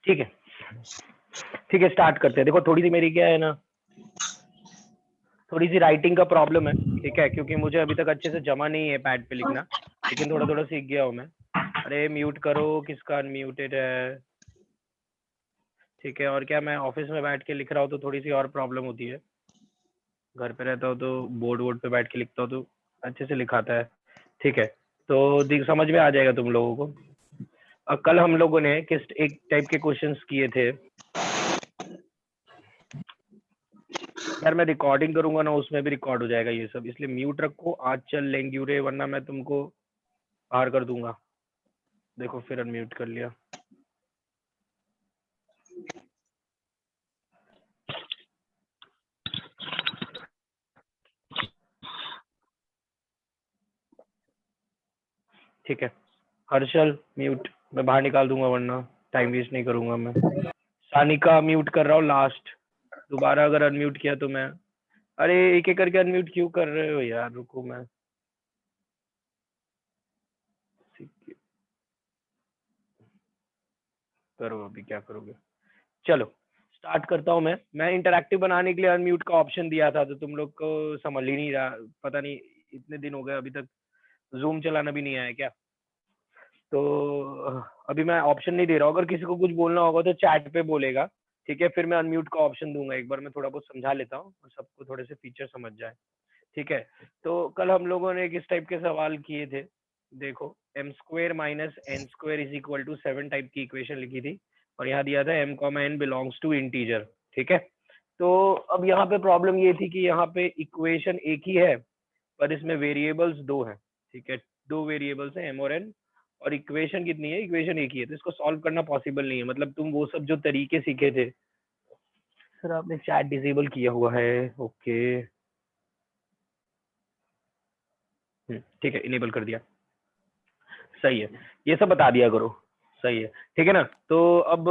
ठीक है ठीक है, स्टार्ट करते हैं। देखो थोड़ी सी मेरी क्या है ना, थोड़ी सी राइटिंग का प्रॉब्लम है, ठीक है, क्योंकि मुझे अभी तक अच्छे से जमा नहीं है पैड पे लिखना, लेकिन थोड़ा थोड़ा सीख गया हूँ मैं। अरे म्यूट करो, किसका अनम्यूटेड है, ठीक है। और क्या, मैं ऑफिस में बैठ के लिख रहा हूँ तो थोड़ी सी और प्रॉब्लम होती है, घर पे रहता हूँ तो बोर्ड पे बैठ के लिखता हूँ तो अच्छे से लिखाता है, ठीक है। तो समझ में आ जाएगा तुम लोगों को। कल हम लोगों ने किस एक टाइप के क्वेश्चंस किए थे यार, मैं रिकॉर्डिंग करूंगा ना, उसमें भी रिकॉर्ड हो जाएगा ये सब, इसलिए म्यूट रखो। आज चल लेंगे रे, वरना मैं तुमको बाहर कर दूंगा। देखो फिर अनम्यूट कर लिया। ठीक है, हर्षल म्यूट, मैं बाहर निकाल दूंगा वरना टाइम वेस्ट नहीं करूंगा मैं। सानिका म्यूट कर रहा हूँ लास्ट, दोबारा अगर अनम्यूट किया तो मैं, अरे एक एक करके अनम्यूट क्यों कर रहे हो यार, रुको मैं, करो अभी क्या करोगे। चलो स्टार्ट करता हूँ मैं इंटरैक्टिव बनाने के लिए अनम्यूट का ऑप्शन दिया था, तो तुम लोग को समझ ही नहीं रहा, पता नहीं इतने दिन हो गए अभी तक जूम चलाना भी नहीं आया क्या। तो अभी मैं ऑप्शन नहीं दे रहा हूँ, अगर किसी को कुछ बोलना होगा तो चैट पे बोलेगा, ठीक है। फिर मैं अनम्यूट का ऑप्शन दूंगा, एक बार मैं थोड़ा बहुत समझा लेता हूँ और सबको थोड़े से फीचर समझ जाए, ठीक है। तो कल हम लोगों ने किस टाइप के सवाल किए थे, देखो M square minus N square is equal to 7 type की इक्वेशन लिखी थी, और यहाँ दिया था M comma N belongs to integer, ठीक है। तो अब यहाँ पे प्रॉब्लम ये थी कि यहाँ पे इक्वेशन एक ही है, पर इसमें वेरिएबल्स दो हैं, ठीक है। दो वेरिएबल्स हैं एम और एन, और इक्वेशन कितनी है, इक्वेशन एक ही है, तो इसको सॉल्व करना पॉसिबल नहीं है। मतलब तुम वो सब जो तरीके सीखे थे, सर आपने चैट डिसेबल किया हुआ है, ओके ठीक है, इनेबल कर दिया, सही है, ये सब बता दिया करो, सही है, ठीक है ना। तो अब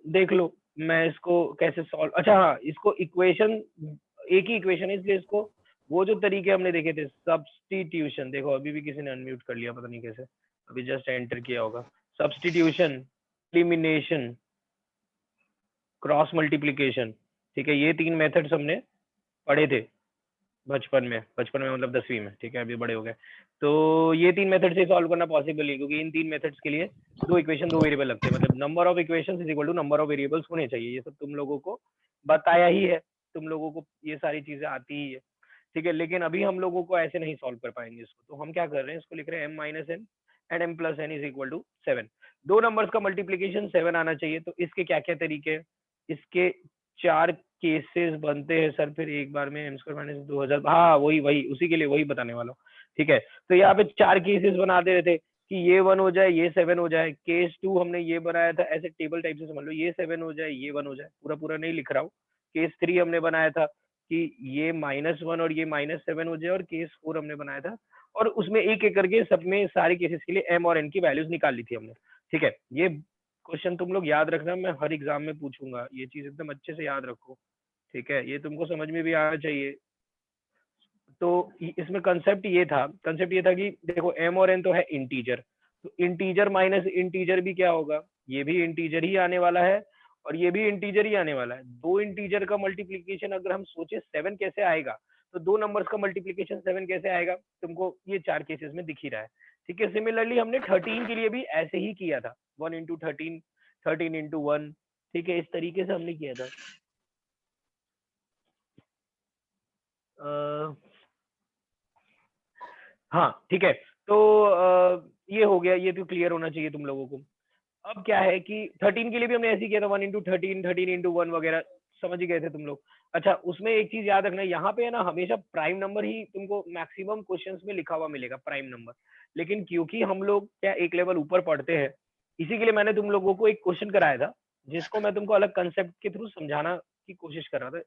देख लो मैं इसको कैसे सॉल्व, अच्छा हाँ, इसको इक्वेशन एक ही इक्वेशन है, इसलिए इसको वो जो तरीके हमने देखे थे, सब्स्टिट्यूशन, देखो अभी भी किसी ने अनम्यूट कर लिया, पता नहीं कैसे, अभी जस्ट एंटर किया होगा। सब्स्टिट्यूशन, एलिमिनेशन, क्रॉस मल्टीप्लीकेशन, ठीक है, ये 3 मेथड्स हमने पढ़े थे बचपन में मतलब 10वीं में, ठीक है, अभी बड़े हो गए। तो ये 3 मेथड से सॉल्व करना पॉसिबल है, क्योंकि इन 3 मेथड्स के लिए दो इक्वेशन दो वेरिएबल लगते हैं, मतलब number of equations is equal to number of variables होने चाहिए। ये सब तुम लोगों को बताया ही है, तुम लोगों को ये सारी चीजें आती ही है, ठीक है। लेकिन अभी हम लोगों को ऐसे नहीं सॉल्व कर पाएंगे इसको, तो हम क्या कर रहे हैं, इसको लिख रहे हैं M minus N and M plus N is equal to 7। दो नंबर्स का मल्टीप्लीकेशन 7 आना चाहिए, तो इसके क्या क्या तरीके, इसके 4 केसेस बनते हैं सर, फिर एक बार में एम स्क्वायर माइनस 2000, हाँ वही वही उसी के लिए वही बताने वाला हूँ, ठीक है। तो यहाँ पे 4 केसेस बना दे रहे थे कि ये 1 हो जाए, ये 7 हो जाए। केस 2 हमने ये बनाया था, ऐसे टेबल टाइप से समझ लो, ये 7 हो जाए, ये 1 हो जाए, पूरा पूरा नहीं लिख रहा हूँ। केस 3 हमने बनाया था कि ये -1 और ये -7 हो जाए, और केस 4 हमने बनाया था, और उसमें एक एक करके सब में सारे केसेस के लिए एम और एन की वैल्यूज निकाल ली थी हमने, ठीक है। ये क्वेश्चन तुम लोग याद रखना, मैं हर एग्जाम में पूछूंगा, ये चीज एकदम अच्छे से याद रखो, ठीक है, ये तुमको समझ में भी आना चाहिए। तो इसमें कंसेप्ट ये था कि देखो एम और एन तो है इंटीजर, तो इंटीजर माइनस इंटीजर भी क्या होगा, ये भी इंटीजर ही आने वाला है, और ये भी इंटीजर ही आने वाला है। दो इंटीजर का मल्टीप्लीकेशन अगर हम सोचे 7 कैसे आएगा, तो दो नंबर्स का मल्टीप्लीकेशन 7 कैसे आएगा, तुमको ये 4 केसेस में दिख ही रहा है, ठीक है। सिमिलरली हमने 13 के लिए भी ऐसे ही किया था, 1 इंटू 13, 13 इंटू 1, ठीक है, इस तरीके से हमने किया था। हाँ ठीक है, तो ये हो गया, ये तो क्लियर होना चाहिए तुम लोगों को। अब क्या है कि 13 के लिए भी हमने ऐसे ही किया था, 1 इंटू 13, 13 इंटू 1 वगैरह, समझ ही गए थे तुम लोग। अच्छा, उसमें एक चीज याद रखना, यहाँ पे है ना हमेशा प्राइम नंबर ही तुमको मैक्सिमम क्वेश्चंस में लिखा हुआ मिलेगा, प्राइम नंबर। लेकिन क्योंकि हम लोग क्या एक लेवल ऊपर पढ़ते हैं, इसी के लिए मैंने तुम लोगों को एक क्वेश्चन कराया था, जिसको मैं तुमको अलग कंसेप्ट के थ्रू समझाना की कोशिश कर रहा था।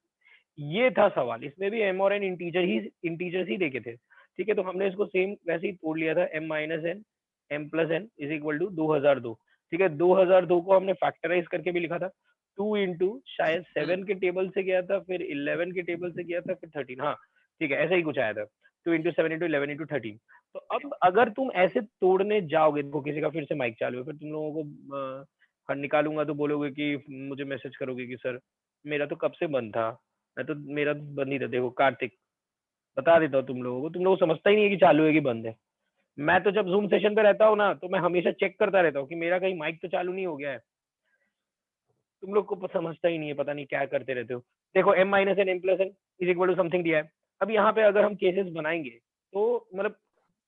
ये था सवाल, इसमें भी एम और एन इंटीजर्स ही देखे थे, ठीक है। तो हमने इसको सेम वैसे ही तोड़ लिया था, M minus N M plus N is equal to 2002, ठीक है। 2002 को हमने फैक्टराइज करके भी लिखा था, 2 इंटू शायद 7 के टेबल से गया था, फिर 11 के टेबल से गया था, फिर 13, हाँ ठीक है, ऐसा ही कुछ आया था, 2 इंटू 7 इंटू 11 इंटू 13। तो अब अगर तुम ऐसे तोड़ने जाओगे, देखो किसी का फिर से माइक चालू है, फिर तुम लोगों को निकालूंगा तो बोलोगे कि मुझे मैसेज करोगे कि सर मेरा तो कब से बंद था, मेरा तो बंद ही था। देखो कार्तिक, बता देता हूँ तुम लोगों को, तुम लोग समझता ही नहीं है कि चालू है कि बंद है। मैं तो जब जूम सेशन पे रहता हूँ ना, तो मैं हमेशा चेक करता रहता हूँ कि मेरा कहीं माइक तो चालू नहीं हो गया है। तुम लोग को समझता ही नहीं है, पता नहीं क्या करते रहते हो। देखो m minus N M plus N is equal to something दिया है। अब यहाँ पे अगर हम केसेस बनाएंगे तो मतलब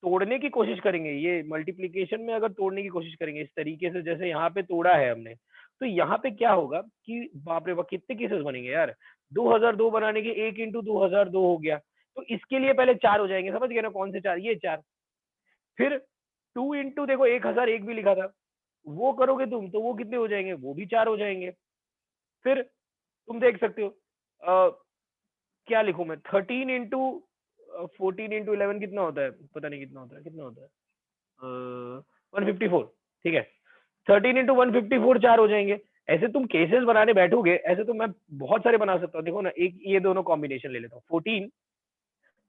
तोड़ने की कोशिश करेंगे, ये मल्टीप्लीकेशन में अगर तोड़ने की कोशिश करेंगे इस तरीके से जैसे यहाँ पे तोड़ा है हमने, तो यहाँ पे क्या होगा कि बाप रे बाप कितने केसेस बनेंगे यार। 2002 बनाने के 1 इंटू 2002 हो गया, तो इसके लिए पहले 4 हो जाएंगे, समझ गए ना कौन से 4, ये 4। फिर 2 इंटू देखो 1001 भी लिखा था, वो करोगे तुम तो वो कितने हो जाएंगे, वो भी 4 हो जाएंगे। फिर तुम देख सकते हो क्या लिखूं मैं, 13 इंटू 14 इंटू 11 कितना होता है, पता नहीं कितना होता है, 154, ठीक है। 13 इंटू 154 4 हो जाएंगे। ऐसे तुम केसेस बनाने बैठोगे, ऐसे तो मैं बहुत सारे बना सकता हूँ। देखो ना, एक ये दोनों कॉम्बिनेशन ले लेता हूँ, 14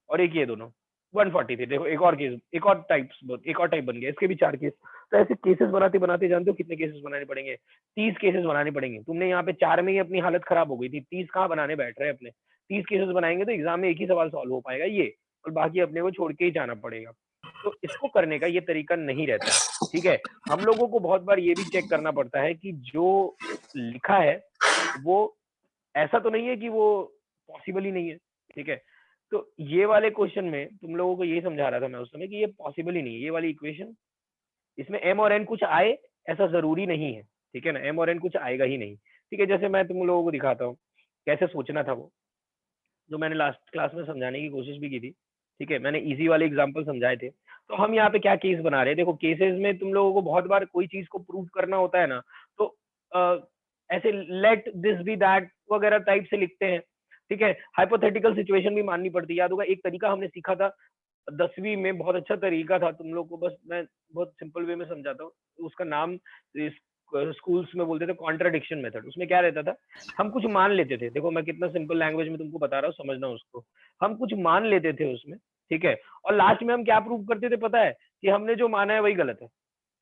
और एक ये दोनों 143। देखो एक और केस, एक और टाइप बन गया, इसके भी 4 केस। तो ऐसे केसेस बनाते बनाते जानते हो कितने केसेस बनाने पड़ेंगे, 30 केसेस बनाने पड़ेंगे। तुमने यहाँ पे 4 में ही अपनी हालत खराब हो गई थी, 30 कहाँ बनाने बैठ रहे हैं अपने। 30 केसेस बनाएंगे तो एग्जाम में एक ही सवाल सॉल्व हो पाएगा ये, और बाकी अपने को छोड़ के ही जाना पड़ेगा। तो इसको करने का ये तरीका नहीं रहता है, ठीक है। हम लोगों को बहुत बार ये भी चेक करना पड़ता है कि जो लिखा है वो ऐसा तो नहीं है कि वो पॉसिबल ही नहीं है, ठीक है। तो ये वाले क्वेश्चन में तुम लोगों को ये समझा रहा था मैं उस समय कि ये पॉसिबल ही नहीं है, ये वाली इक्वेशन, इसमें एम और एन कुछ आए ऐसा जरूरी नहीं है, ठीक है ना। एम और एन कुछ आएगा ही नहीं, ठीक है। जैसे मैं तुम लोगों को दिखाता हूँ कैसे सोचना था, वो जो मैंने लास्ट क्लास में समझाने की कोशिश भी की थी, ठीक है। मैंने इजी वाले एग्जांपल समझाए थे। तो हम यहाँ पे क्या केस बना रहे हैं, देखो केसेस में तुम लोगों को बहुत बार कोई चीज को प्रूव करना होता है ना, तो ऐसे लेट दिस बी दैट वगैरह टाइप से लिखते हैं, ठीक है। हाइपोथेटिकल सिचुएशन भी माननी पड़ती है। याद होगा एक तरीका हमने सीखा था 10वीं में, बहुत अच्छा तरीका था, तुम लोग को बस मैं बहुत सिंपल वे में समझाता हूँ। उसका नाम स्कूल्स में बोलते थे कॉन्ट्राडिक्शन मेथड। उसमें क्या रहता था, हम कुछ मान लेते थे, देखो मैं कितना सिंपल लैंग्वेज में तुमको बता रहा हूँ, समझना उसको। हम कुछ मान लेते थे उसमें, ठीक है, और लास्ट में हम क्या प्रूव करते थे पता है, कि हमने जो माना है वही गलत है।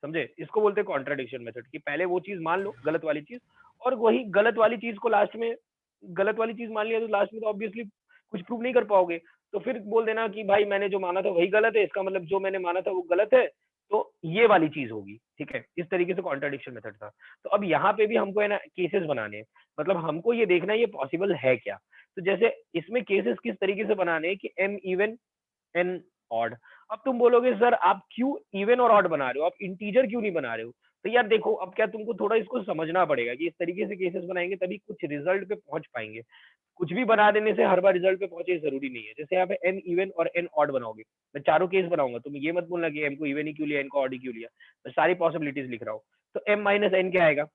समझे, इसको बोलते हैं कॉन्ट्राडिक्शन मेथड, कि पहले वो चीज मान लो गलत वाली चीज, और वही गलत वाली चीज को लास्ट में, गलत वाली चीज मान लिया तो लास्ट में तो ऑब्वियसली कुछ प्रूव नहीं कर पाओगे। तो फिर बोल देना कि भाई मैंने जो माना था वही गलत है, इसका मतलब जो मैंने माना था वो गलत है, तो ये वाली चीज होगी, ठीक है। इस तरीके से कॉन्ट्राडिक्शन मेथड था। तो अब यहाँ पे भी हमको है ना केसेस बनाने हैं, मतलब हमको ये देखना है ये पॉसिबल है क्या। तो जैसे इसमें केसेस किस तरीके से बनाने हैं कि एम इवन एन ऑड। अब तुम बोलोगे सर आप क्यों इवन और ऑड बना रहे हो, आप इंटीजर क्यों नहीं बना रहे हो। तो यार देखो, अब क्या तुमको थोड़ा इसको समझना पड़ेगा कि इस तरीके से केसेस बनाएंगे तभी कुछ रिजल्ट पे पहुंच पाएंगे। कुछ भी बना देने से हर बार रिजल्ट पे पहुंचे जरूरी नहीं है। जैसे यहाँ पे एन इवन और एन ऑड बनाओगे, मैं चारों केस बनाऊंगा, तुम ये मत बोलना कि एम को इवन ही क्यों लिया, एन को ऑड ही क्यों लिया। मैं सारी पॉसिबिलिटीज लिख रहा हूँ। तो एम माइनस एन क्या आएगा,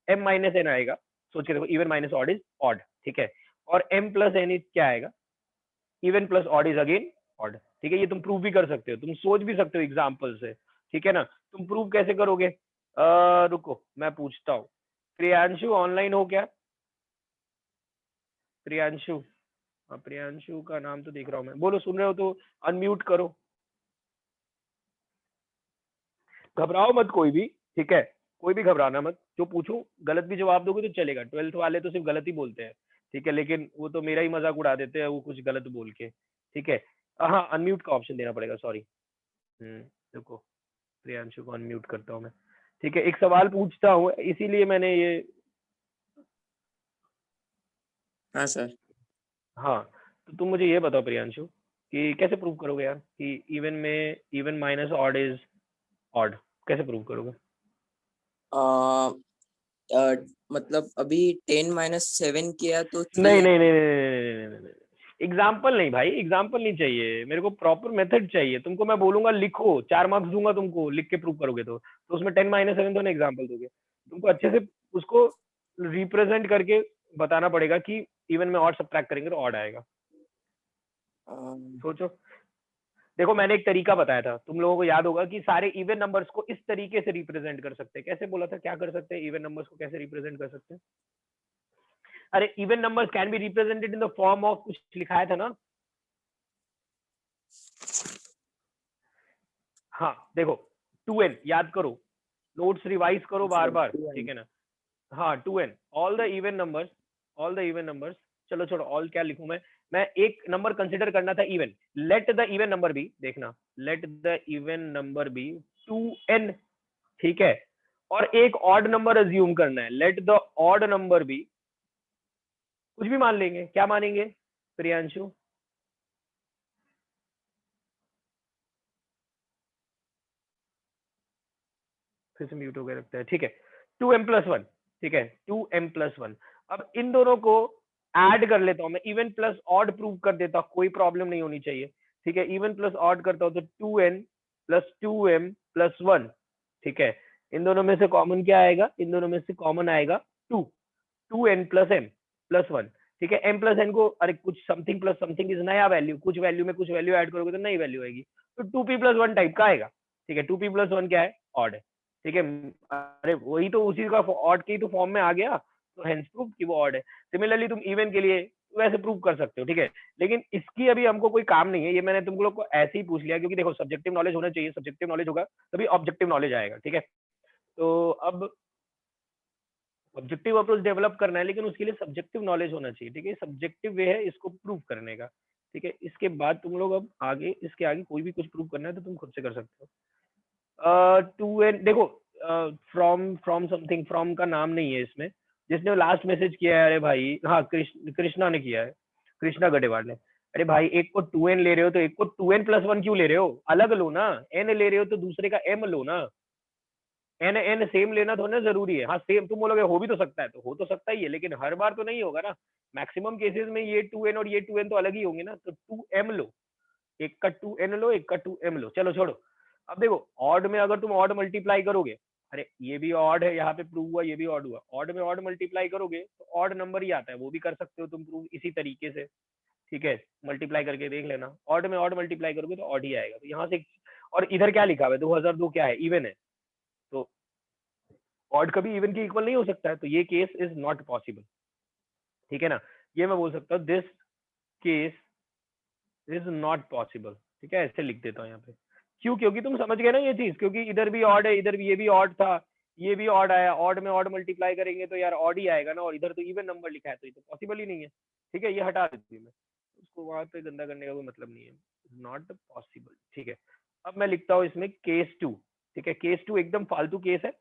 एम माइनस एन आएगा, सोच के देखो, even minus odd is odd, ठीक है। और एम प्लस एन इज क्या आएगा, even plus odd is again odd, ठीक है। ये तुम प्रूव भी कर सकते हो, तुम सोच भी सकते हो एग्जाम्पल से, ठीक है ना। तुम प्रूव कैसे करोगे, रुको मैं पूछता हूँ, प्रियांशु ऑनलाइन हो क्या, प्रियांशु, हाँ प्रियांशु का नाम तो देख रहा हूँ मैं, बोलो सुन रहे हो तो अनम्यूट करो। घबराओ मत कोई भी, ठीक है, कोई भी घबराना मत, जो पूछूं गलत भी जवाब दोगे तो चलेगा, 12th वाले तो सिर्फ गलत ही बोलते हैं, ठीक है, लेकिन वो तो मेरा ही मजाक उड़ा देते हैं वो कुछ गलत बोल के, ठीक है। हाँ अनम्यूट का ऑप्शन देना पड़ेगा, सॉरी। देखो प्रियांशु को अनम्यूट करता हूँ मैं, ठीक है। एक सवाल पूछता हूँ इसीलिए मैंने ये, हाँ सर। हाँ, तो तुम मुझे ये बताओ प्रियांशु कि कैसे प्रूव करोगे यार कि इवन में even minus odd is odd, कैसे प्रूव करोगे। आ, आ, मतलब अभी 10 - 7 किया तो 3 नहीं है। नहीं नहीं नहीं नहीं नहीं नहीं, एग्जाम्पल नहीं भाई, एग्जाम्पल नहीं चाहिए मेरे को, प्रॉपर मेथड चाहिए तुमको। मैं बोलूंगा लिखो, 4 मार्क्स दूंगा तुमको, लिख के प्रूव करोगे तो उसमें 10 - 7 तो ना एग्जाम्पल दोगे, तुमको अच्छे से उसको रिप्रेजेंट करके बताना पड़ेगा कि इवन में ऑड सब्ट्रैक्ट करेंगे तो ऑड आएगा। आ, सोचो, देखो मैंने एक तरीका बताया था, तुम लोगों को याद होगा कि सारे इवन नंबर्स को इस तरीके से रिप्रेजेंट कर सकते हैं। कैसे बोला था, क्या कर सकते हैं, इवन नंबर्स को कैसे रिप्रेजेंट कर सकते हैं। अरे even numbers can be represented in the form of, कुछ लिखाया था ना। हाँ देखो, 2n याद करो, नोट्स रिवाइज करो बार बार, ठीक है ना। हाँ 2n all the even numbers, चलो छोड़ो ऑल क्या लिखूं मैं एक नंबर कंसिडर करना था even, let the even number be, देखना let the even number be 2n, ठीक है, और एक ऑड नंबर अज्यूम करना है, let the odd number be, कुछ भी मान लेंगे, क्या मानेंगे प्रियांशु? फिर से म्यूट हो गया लगता है, ठीक है, 2m+1, ठीक है 2m+1। अब इन दोनों को ऐड कर लेता हूं मैं, इवन प्लस ऑड प्रूव कर देता हूं, कोई प्रॉब्लम नहीं होनी चाहिए, ठीक है, इवन प्लस ऑड करता हूं तो 2n+2m+1, ठीक है, इन दोनों में से कॉमन क्या आएगा, इन दोनों में से कॉमन आएगा 2, 2n+m+1, ठीक है, m+n को, अरे कुछ समथिंग प्लस समथिंग इज नया वैल्यू, कुछ वैल्यू में कुछ वैल्यू ऐड करोगे तो नई वैल्यू आएगी, तो 2p+1 टाइप का आएगा, ठीक है, 2p+1 क्या है, ऑड है, ठीक है, अरे वही तो उसी का ऑड की तो फॉर्म में आ गया, तो हेंस प्रूव कि वो ऑड है। सिमिलरली तुम इवन के लिए वैसे प्रूव कर सकते हो, ठीक है, लेकिन इसकी अभी हमको कोई काम नहीं है, ये मैंने तुम लोग को ऐसे ही पूछ लिया, क्योंकि देखो सब्जेक्टिव नॉलेज होना चाहिए, सब्जेक्टिव नॉलेज होगा तभी ऑब्जेक्टिव नॉलेज आएगा, ठीक है, तो अब ऑब्जेक्टिव अप्रोच डेवलप करना है, लेकिन उसके लिए सब्जेक्टिव नॉलेज होना चाहिए, ठीक है, सब्जेक्टिव वे है इसको प्रूव करने का, ठीक है, इसके बाद तुम लोग अब आगे, इसके आगे कोई भी कुछ प्रूव करना है तो तुम खुद से कर सकते हो। 2n देखो, फ्रॉम फ्रॉम समथिंग, फ्रॉम का नाम नहीं है इसमें, जिसने लास्ट मैसेज किया है, अरे भाई हाँ कृष्णा ने किया है, कृष्णा गडेवाल ने, अरे भाई एक को 2n ले रहे हो तो एक को 2n+1 क्यों ले रहे हो, अलग लो ना, n ले रहे हो तो दूसरे का m लो ना, एन एन सेम लेना थोड़ा ना जरूरी है, हाँ सेम तुम बोलोगे हो भी तो सकता है, तो हो तो सकता ही है, लेकिन हर बार तो नहीं होगा ना, मैक्सिमम केसेस में ये 2n और ये 2n तो अलग ही होंगे ना, तो 2m लो, एक का 2n लो, एक का 2m लो, चलो छोड़ो। अब देखो ऑड में अगर तुम ऑड मल्टीप्लाई करोगे, अरे ये भी ऑड है, यहाँ पे प्रूव हुआ, ये भी ऑड हुआ, ऑड में ऑड मल्टीप्लाई करोगे तो ऑड नंबर ही आता है, वो भी कर सकते हो तुम प्रूव इसी तरीके से, ठीक है, मल्टीप्लाई करके देख लेना, ऑड में ऑड मल्टीप्लाई करोगे तो ऑड ही आएगा, तो यहाँ से, और इधर क्या लिखा हुआ है 2002 क्या है, इवन है, तो ऑड कभी इवन के इक्वल नहीं हो सकता है, तो ये केस इज नॉट पॉसिबल, ठीक है ना, ये मैं बोल सकता हूँ this case is not possible, ठीक है, ऐसे लिख देता हूँ यहाँ पे, क्यों, क्योंकि तुम समझ गए ना ये चीज, क्योंकि इधर भी ऑड है, इधर भी ये भी ऑड था, ये भी ऑड आया, ऑड में ऑड मल्टीप्लाई करेंगे तो यार ऑड ही आएगा ना, और इधर तो इवन नंबर लिखा है, तो ये तो पॉसिबल ही नहीं है, ठीक है, ये हटा देती हूँ मैं, उसको वहां पे गंदा करने का कोई मतलब नहीं है, नॉट पॉसिबल, ठीक है। अब मैं लिखता हूँ इसमें केस 2, ठीक है, केस 2 एकदम फालतू केस है,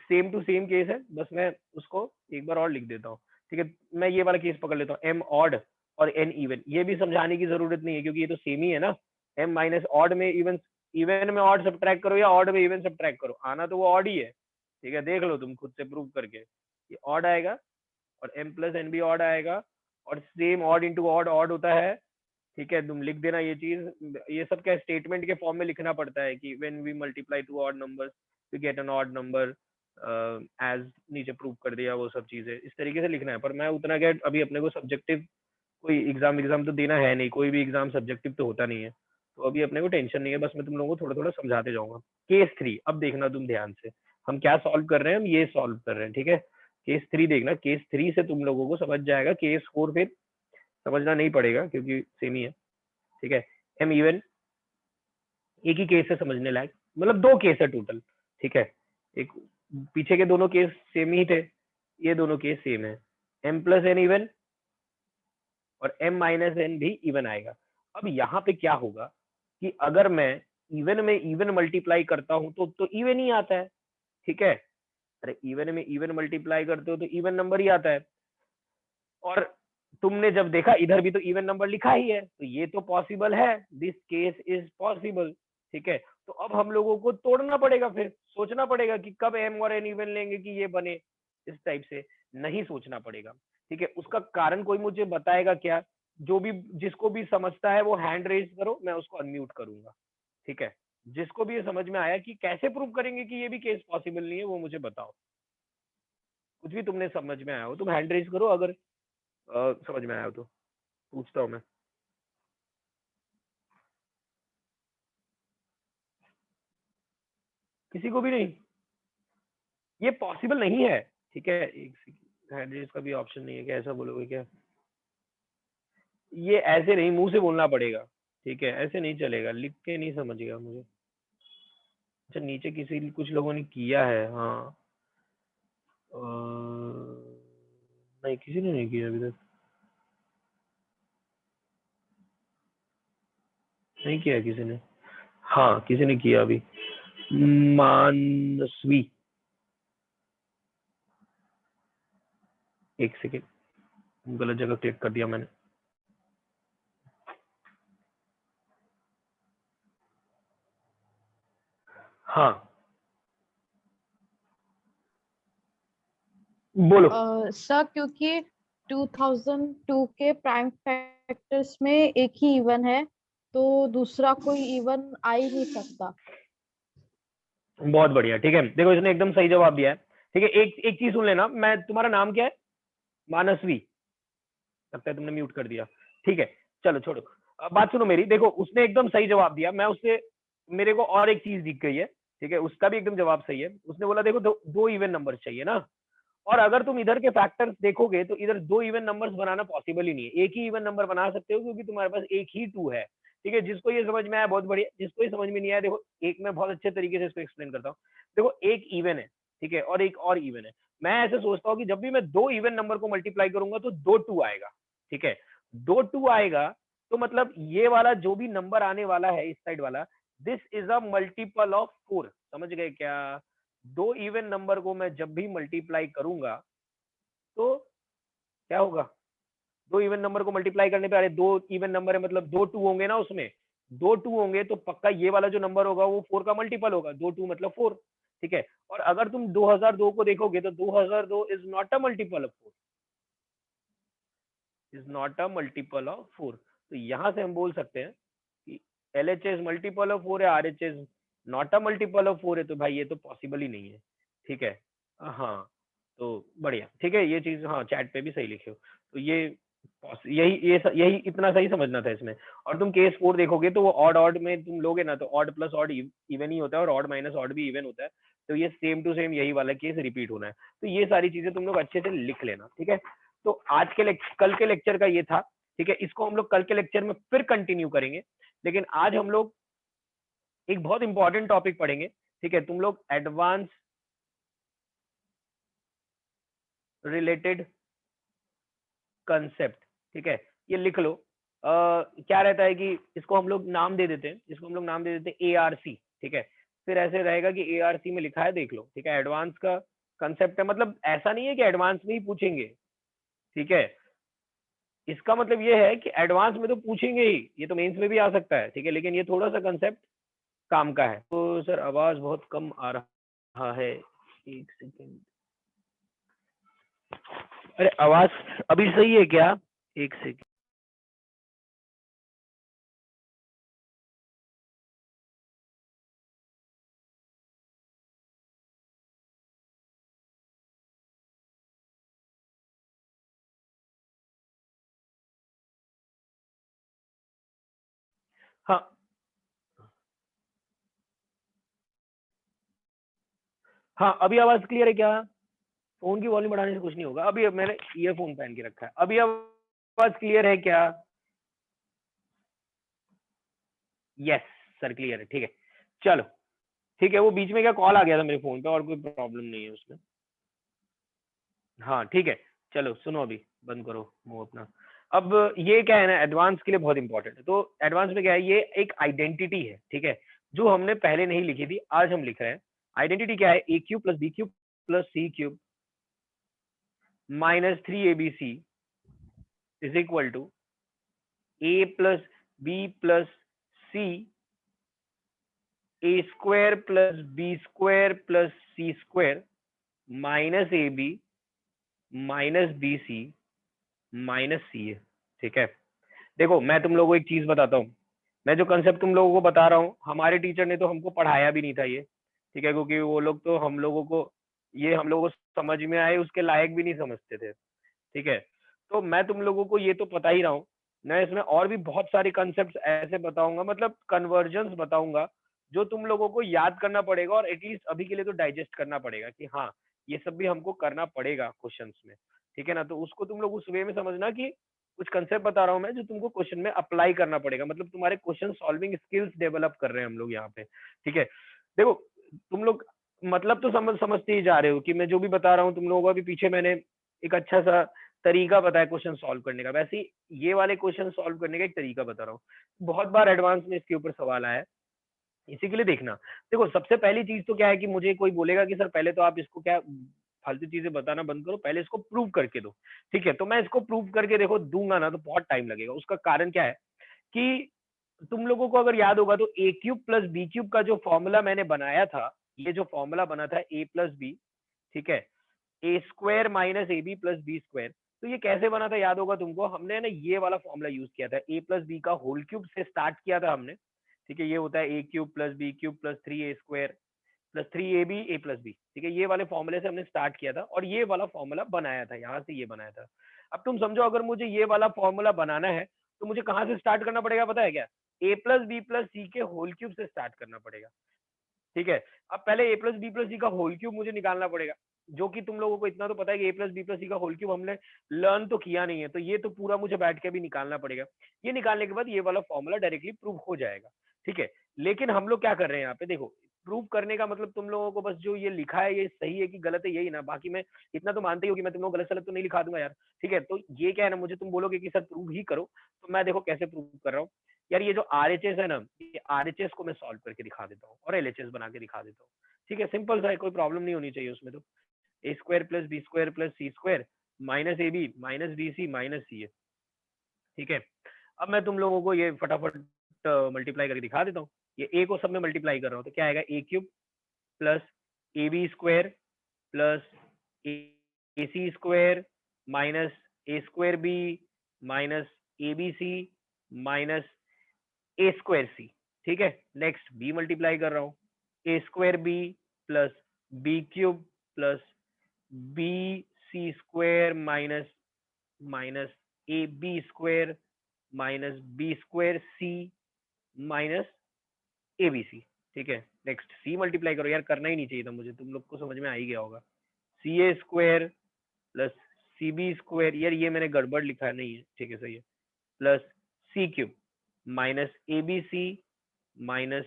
सेम टू सेम केस है, बस मैं उसको एक बार और लिख देता हूँ, ठीक है, मैं ये वाला केस पकड़ लेता हूँ, एम ऑड और एन इवन, ये भी समझाने की जरूरत नहीं है क्योंकि ये तो सेम ही है ना, एम माइनस ऑड में इवन, इवन में ऑड सब्ट्रैक्ट करो या ऑड में इवन सब्ट्रैक्ट करो, आना तो वो ऑड ही है, ठीक है, देख लो तुम खुद से प्रूव करके, ये ऑड आएगा और एम प्लस एन भी ऑड आएगा, और same odd into odd odd होता है, ठीक है, तुम लिख देना ये चीज, ये सब क्या स्टेटमेंट के फॉर्म में लिखना पड़ता है कि when we multiply two odd numbers we get an odd number, as नीचे प्रूव कर दिया, वो सब चीजें इस तरीके से लिखना है, पर मैं उतना क्या अभी अपने को सब्जेक्टिव कोई एग्जाम तो देना है नहीं, कोई भी एग्जाम सब्जेक्टिव तो होता नहीं है, तो अभी अपने को टेंशन नहीं है, बस मैं तुम लोगों को थोड़ा थोड़ा समझाते जाऊंगा। केस 3 अब देखना तुम ध्यान से, हम क्या सॉल्व कर रहे हैं, हम ये सॉल्व कर रहे हैं, ठीक है, केस 3 देखना, केस 3 से तुम लोगों को समझ जाएगा, केस 4 फिर समझना नहीं पड़ेगा क्योंकि सेम ही है, ठीक है, एम इवन एक ही केस है समझने लायक, मतलब दो केस है टोटल, ठीक है, एक पीछे के दोनों केस सेम ही थे, ये दोनों केस सेम है, एम प्लस एन इवन और एम माइनस एन भी इवन आएगा। अब यहाँ पे क्या होगा कि अगर मैं इवन में इवन मल्टीप्लाई करता हूं तो इवन ही आता है, ठीक है, अरे इवन में इवन मल्टीप्लाई करते हो तो इवन नंबर ही आता है, और तुमने जब देखा इधर भी तो इवन नंबर लिखा ही है, तो ये तो पॉसिबल है, दिस केस इज पॉसिबल, ठीक है, तो अब हम लोगों को तोड़ना पड़ेगा, फिर सोचना पड़ेगा कि कब एम और एन इवन लेंगे कि ये बने, इस टाइप से नहीं सोचना पड़ेगा, ठीक है, उसका कारण कोई मुझे बताएगा क्या, जो भी जिसको भी समझता है वो हैंड रेज करो, मैं उसको अनम्यूट करूंगा, ठीक है, जिसको भी ये समझ में आया कि कैसे प्रूव करेंगे कि ये भी केस पॉसिबल नहीं है, वो मुझे बताओ, कुछ भी तुमने समझ में आया हो तुम हैंड रेज करो, अगर समझ में आया हो तो पूछता हूँ मैं। किसी को भी नहीं, ये पॉसिबल नहीं है, ठीक है, एक हैंड रेज का भी ऑप्शन नहीं है क्या, ऐसा बोलोगे क्या, ये ऐसे नहीं मुंह से बोलना पड़ेगा, ठीक है, ऐसे नहीं चलेगा, लिख के नहीं समझेगा मुझे, अच्छा नीचे किसी कुछ लोगों ने किया है, हाँ नहीं, किसी ने नहीं किया अभी तक, नहीं किया किसी ने। हाँ किसी ने किया अभी, मानसवी, एक सेकेंड, गलत जगह क्लिक कर दिया मैंने। हाँ बोलो। सर क्योंकि 2002 के प्राइम फैक्टर्स में एक ही इवन है, तो दूसरा कोई इवन आ ही नहीं सकता। बहुत बढ़िया, ठीक है, देखो इसने एकदम सही जवाब दिया है। ठीक है, एक एक चीज सुन लेना, मैं, तुम्हारा नाम क्या है? मानसवी, लगता है तुमने म्यूट कर दिया। ठीक है, चलो छोड़ो, अब बात सुनो मेरी, देखो उसने एकदम सही जवाब दिया, मैं उससे, मेरे को और एक चीज दिख गई है, ठीक है, उसका भी एकदम जवाब सही है। उसने बोला देखो दो इवन नंबर चाहिए ना, और अगर तुम इधर के फैक्टर्स देखोगे तो इधर दो इवन नंबर्स बनाना पॉसिबल ही नहीं है, एक ही इवन नंबर बना सकते हो क्योंकि तुम्हारे पास एक ही 2 है। ठीक है, जिसको ये समझ में आया बहुत बढ़िया, जिसको ये समझ में नहीं आया, देखो एक मैं बहुत अच्छे तरीके से इसको एक्सप्लेन करता हूँ। देखो एक इवन है, ठीक है, और एक और इवन है। मैं ऐसे सोचता हूँ कि जब भी मैं दो इवन नंबर को मल्टीप्लाई करूंगा तो दो 2 आएगा। ठीक है, दो 2 आएगा तो मतलब ये वाला जो भी नंबर आने वाला है इस साइड वाला, this is a multiple of 4। समझ गए क्या? दो इवन नंबर को मैं जब भी मल्टीप्लाई करूंगा तो क्या होगा? दो इवन नंबर को मल्टीप्लाई करने पे, अरे दो इवन नंबर है मतलब दो 2 होंगे ना उसमें, दो 2 होंगे तो पक्का ये वाला जो नंबर होगा वो 4 का मल्टीपल होगा, दो 2 मतलब 4। ठीक है, और अगर तुम 2002 को देखोगे तो 2002 is not a multiple of 4, is not a multiple of 4। तो यहां से हम बोल सकते हैं कि LHS मल्टीपल ऑफ 4 है, RHS not a multiple of 4 है, तो भाई ये तो पॉसिबल ही नहीं है। ठीक है, हाँ, तो बढ़िया, ठीक है, ये चीज हाँ चैट पे भी सही लिखे हो, तो ये यही इतना सही समझना था इसमें। और तुम केस 4 देखोगे तो वो ऑड ऑड में तुम लोगे ना, तो odd plus odd even he होता है और ऑड माइनस ऑड भी इवन होता है, तो ये सेम टू सेम यही वाला केस रिपीट होना है। तो ये सारी चीजें तुम लोग अच्छे से लिख लेना। ठीक है, तो आज के कल के लेक्चर का ये था। ठीक है, इसको हम लोग कल के लेक्चर में फिर कंटिन्यू करेंगे, लेकिन आज हम लोग एक बहुत इंपॉर्टेंट टॉपिक पढ़ेंगे। ठीक है, तुम लोग एडवांस रिलेटेड कंसेप्ट, ठीक है, ये लिख लो। क्या रहता है कि इसको हम लोग नाम दे देते हैं, इसको हम लोग नाम दे देते हैं ARC। ठीक है, फिर ऐसे रहेगा कि ARC में लिखा है, देख लो। ठीक है, एडवांस का कंसेप्ट है, मतलब ऐसा नहीं है कि एडवांस में ही पूछेंगे। ठीक है, इसका मतलब ये है कि एडवांस में तो पूछेंगे ही, ये तो मेंस में भी आ सकता है। ठीक है, लेकिन ये थोड़ा सा कंसेप्ट काम का है। तो सर आवाज बहुत कम आ रहा है, एक सेकेंड, अरे आवाज अभी सही है क्या? एक सेकेंड, हाँ हाँ, अभी आवाज क्लियर है क्या? फोन की वॉल्यूम बढ़ाने से कुछ नहीं होगा। अभी मैंने ईयरफोन पहन के रखा है, अभी आवाज क्लियर है क्या? यस सर क्लियर है, ठीक है, चलो ठीक है। वो बीच में क्या कॉल आ गया था मेरे फोन पे, और कोई प्रॉब्लम नहीं है उसमें। हाँ ठीक है, चलो सुनो, अभी बंद करो मुंह अपना। अब ये क्या है ना, एडवांस के लिए बहुत इंपॉर्टेंट है। तो एडवांस में क्या है, ये एक आइडेंटिटी है, ठीक है, जो हमने पहले नहीं लिखी थी, आज हम लिख रहे हैं। आइडेंटिटी क्या है? A³ + B³ + C³ -3ABC is equal to A + B + C A² + B² + C² -AB -BC -CA। ठीक है, देखो मैं तुम लोगों को एक चीज बताता हूँ, मैं जो कंसेप्ट तुम लोगों को बता रहा हूँ, हमारे टीचर ने तो हमको पढ़ाया भी नहीं था ये। ठीक है, क्योंकि वो लोग तो हम लोगों को, ये हम लोगों को समझ में आए उसके लायक भी नहीं समझते थे। ठीक है, तो मैं तुम लोगों को ये तो पता ही रहा हूँ, मैं इसमें और भी बहुत सारे कंसेप्ट ऐसे बताऊंगा, मतलब कन्वर्जन्स बताऊंगा, जो तुम लोगों को याद करना पड़ेगा और एटलीस्ट अभी के लिए तो डाइजेस्ट करना पड़ेगा कि हाँ ये सब भी हमको करना पड़ेगा क्वेश्चंस में। ठीक है ना, तो उसको तुम लोग उस वे में समझना कि कुछ कंसेप्ट बता रहा हूँ मैं जो तुमको क्वेश्चन में अप्लाई करना पड़ेगा, मतलब तुम्हारे क्वेश्चन सॉल्विंग स्किल्स डेवलप कर रहे हैं हम लोग यहाँ पे। ठीक है, देखो तुम लोग मतलब तो समझते ही जा रहे हो कि मैं जो भी बता रहा हूँ तुम लोगों को, अभी पीछे मैंने एक अच्छा सा तरीका पता है क्वेश्चन सॉल्व करने का, वैसे ही ये वाले क्वेश्चन सॉल्व करने का एक तरीका बता रहा हूँ। बहुत बार एडवांस में इसके ऊपर सवाल आया है, इसी के लिए देखना। देखो सबसे पहली चीज तो क्या है कि मुझे कोई बोलेगा कि सर पहले तो आप इसको क्या फालतू चीजें बताना बंद करो, पहले इसको प्रूव करके दो। ठीक है, तो मैं इसको प्रूव करके देखो दूंगा ना तो बहुत टाइम लगेगा। उसका कारण क्या है कि तुम लोगों को अगर याद होगा तो ए क्यूब प्लस बी क्यूब का जो फॉर्मूला मैंने बनाया था, ये जो फॉर्मूला बना था ए प्लस बी, ठीक है, A square minus A B plus B square, तो ये कैसे बना था याद होगा तुमको, हमने ना ये वाला फॉर्मूला यूज किया था, ए प्लस बी का होल क्यूब से स्टार्ट किया था हमने। ठीक है, ये होता है ए cube plus B cube plus 3a square plus 3ab A plus B. ठीक है, ये वाले फॉर्मूले से हमने स्टार्ट किया था और ये वाला फॉर्मूला बनाया था, यहाँ से ये बनाया था। अब तुम समझो अगर मुझे ये वाला फॉर्मूला बनाना है तो मुझे कहाँ से स्टार्ट करना पड़ेगा पता है क्या, ए प्लस बी प्लस सी के होल क्यूब से स्टार्ट करना पड़ेगा। ठीक है, अब पहले ए प्लस बी प्लस सी का होल क्यूब मुझे निकालना पड़ेगा, जो कि तुम लोगों को इतना तो पता है कि ए प्लस बी प्लस सी का होल क्यूब हमने लर्न तो किया नहीं है, तो ये तो पूरा मुझे बैठ के भी निकालना पड़ेगा। ये निकालने के बाद ये वाला फॉर्मूला डायरेक्टली प्रूव हो जाएगा। ठीक है, लेकिन हम लोग क्या कर रहे हैं यहाँ पे, देखो प्रूव करने का मतलब तुम लोगों को बस जो ये लिखा है ये सही है कि गलत है यही ना, बाकी मैं इतना तो मानते ही हो कि मैं तुम लोग गलत सलत तो नहीं लिखा दूंगा यार। ठीक है, तो ये क्या है ना, मुझे तुम बोलोगे कि सर प्रूव ही करो, तो मैं देखो कैसे प्रूव कर रहा हूँ यार। ये जो आरएचएस है ना, ये आरएचएस को मैं सॉल्व करके दिखा देता हूँ और एलएचएस बना के दिखा देता हूँ। ठीक है, सिंपल सा है, कोई प्रॉब्लम नहीं होनी चाहिए उसमें। तो A square plus B square plus C square minus A B minus B C minus C A. ठीक है, अब मैं तुम लोगों को ये फटाफट मल्टीप्लाई करके दिखा देता हूँ। ये ए को सब में मल्टीप्लाई कर रहा हूँ तो क्या आएगा, A cube plus A B square plus A C square minus A square B minus A B C minus A square C. ठीक है, नेक्स्ट बी मल्टीप्लाई कर रहा हूँ, A square B plus B cube plus B C square minus minus A B square minus B square C minus A B C. ठीक है, next C multiply करो, यार करना ही नहीं चाहिए था मुझे, तुम लोग को समझ में आ ही गया होगा। C A square plus C B square, यार ये मैंने गड़बड़ लिखा नहीं है, ठीक है सही है, plus C cube minus A B C minus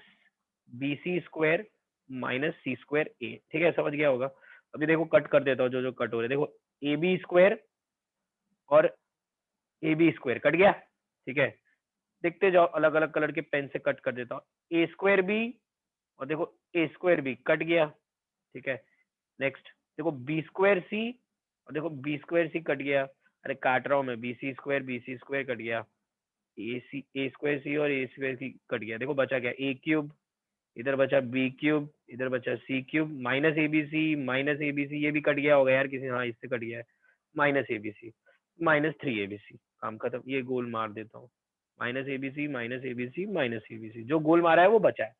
B C square minus C square A. ठीक है, समझ गया होगा। अभी देखो कट कर देता हूँ जो जो कट हो रहे, देखो ए बी स्क्वायर और ए बी स्क्वायर कट गया। ठीक है, देखते जाओ, अलग अलग कलर के पेन से कट कर देता हूँ। ए स्क्वायर बी और देखो ए स्क्वायर बी कट गया। ठीक है, नेक्स्ट देखो बी स्क्वायर सी और देखो बी स्क्वायर सी कट गया। अरे काट रहा हूँ मैं, बी सी स्क्वायर कट गया, ए स्क्वायर सी और ए स्क्वायर सी कट गया। देखो बचा क्या, ए क्यूब, इधर बचा बी क्यूब, इधर बचा सी क्यूब माइनस ए बी सी, ये भी कट गया होगा यार किसी, हाँ इससे कट गया है, माइनस ए बी सी माइनस 3abc, काम खत्म। ये गोल मार देता हूँ, माइनस ए बी सी माइनस ए बी सी माइनस ए बी सी, जो गोल मारा है वो बचा है,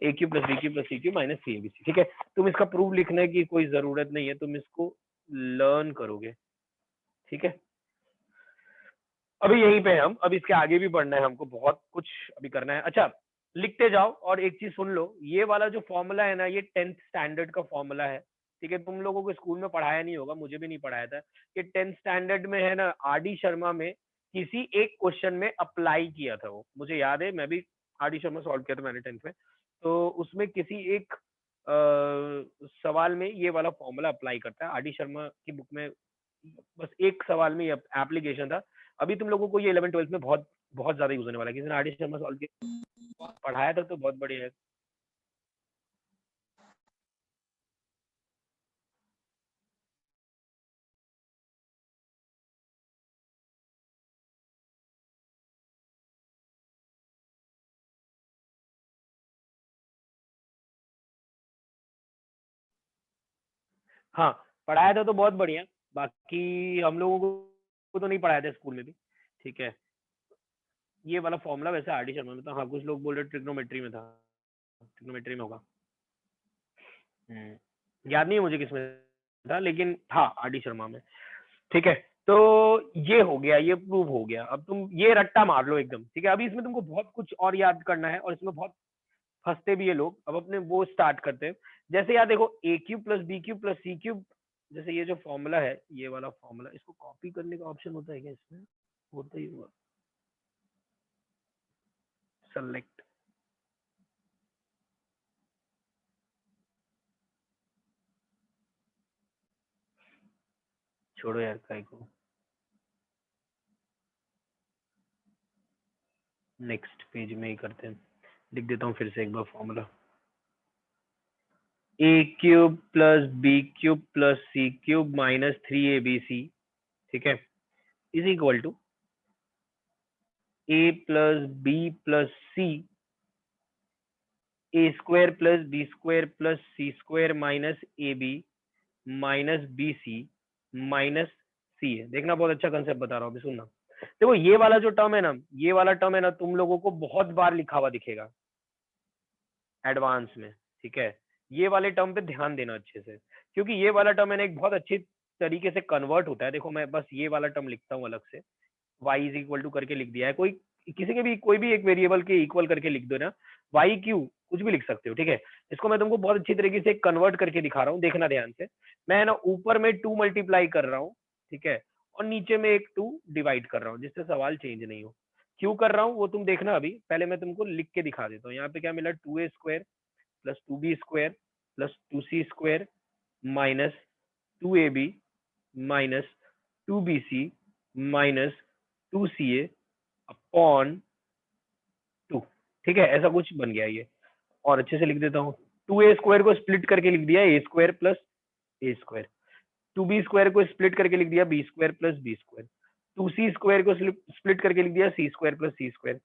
ए cube plus B cube plus C cube minus C A B C. ठीक है, तुम इसका प्रूफ लिखने की कोई जरूरत नहीं है, तुम इसको लर्न करोगे। ठीक है, अभी यहीं पे हम, अब इसके आगे भी बढ़ना है हमको, बहुत कुछ अभी करना है। अच्छा लिखते जाओ और एक चीज सुन लो, ये वाला जो फॉर्मूला है ना, ये 10th स्टैंडर्ड का फॉर्मूला है। ठीक है, तुम लोगों को स्कूल में पढ़ाया नहीं होगा, मुझे भी नहीं पढ़ाया था। कि 10th स्टैंडर्ड में है ना, आर डी शर्मा में किसी एक क्वेश्चन में अप्लाई किया था, वो मुझे याद है, मैं भी आर डी शर्मा सॉल्व किया था मैंने 10th में। तो उसमें किसी एक सवाल में ये वाला फॉर्मूला अप्लाई करता है, आर डी शर्मा की बुक में बस एक सवाल में ये एप्लीकेशन था। अभी तुम लोगों को ये 11 12 में बहुत बहुत ज्यादा यूज होने वाला है, किसी ने आर डी शर्मा सॉल्व किया पढ़ाया था तो बहुत बढ़िया है। हाँ पढ़ाया था तो बहुत बढ़िया, बाकी हम लोगों को तो नहीं पढ़ाया था स्कूल में भी। ठीक है, ये वाला फॉर्मूला वैसे आर डी शर्मा में था, हाँ कुछ लोग बोल रहे ट्रिग्नोमेट्री में था, ट्रिग्नोमेट्री में होगा। याद नहीं है मुझे किसमें था, लेकिन था आर डी शर्मा में। ठीक है, तो ये हो गया, ये प्रूव हो गया। अब तुम ये रट्टा मार लो एकदम। ठीक है, अभी इसमें तुमको बहुत कुछ और याद करना है और इसमें बहुत फंसते भी ये लोग। अब अपने वो स्टार्ट करते हैं, जैसे यार देखो ए cube plus B cube plus सी क्यूब, जैसे ये जो फॉर्मूला है, ये वाला फॉर्मूला, इसको कॉपी करने का ऑप्शन होता है क्या इसमें, होता ही होगा, सेलेक्ट, छोड़ो यार काय को। नेक्स्ट पेज में ही करते हैं, लिख देता हूँ फिर से एक बार formula. A cube plus B cube plus C cube minus 3abc, ठीक है, is equal to A plus B plus C A square plus B square plus C square minus A B minus B C minus सी है। देखना बहुत अच्छा concept बता रहा हूँ, अभी सुनना। देखो ये वाला जो टर्म है ना, ये वाला टर्म है ना, तुम लोगों को बहुत बार लिखा हुआ दिखेगा एडवांस में, ठीक है। ये वाले टर्म पे ध्यान देना अच्छे से, क्योंकि ये वाला टर्म है ना एक बहुत अच्छी तरीके से कन्वर्ट होता है। देखो मैं बस ये वाला टर्म लिखता हूँ अलग से, y इज इक्वल टू करके लिख दिया है, कोई किसी के भी कोई भी एक वेरिएबल के इक्वल करके लिख दो ना, y क्यू कुछ भी लिख सकते हो, ठीक है। इसको मैं तुमको बहुत अच्छी तरीके से कन्वर्ट करके दिखा रहा हूँ, देखना ध्यान से। मैं ना ऊपर में 2 मल्टीप्लाई कर रहा हूँ, ठीक है, और नीचे में एक 2 डिवाइड कर रहा हूँ, जिससे सवाल चेंज नहीं हो। क्यों कर रहा हूँ वो तुम देखना, अभी पहले मैं तुमको लिख के दिखा देता हूँ। यहाँ पे क्या मिला, 2a square plus 2b square plus 2c square minus 2ab minus 2bc minus 2ca upon 2, ठीक है, ऐसा कुछ बन गया ये। और अच्छे से लिख देता हूँ, 2a स्क्वायर को स्प्लिट करके लिख दिया a square plus a square, 2b square को स्प्लिट करके लिख दिया b square plus b square, 2c square को स्प्लिट करके लिख दिया c square plus c square,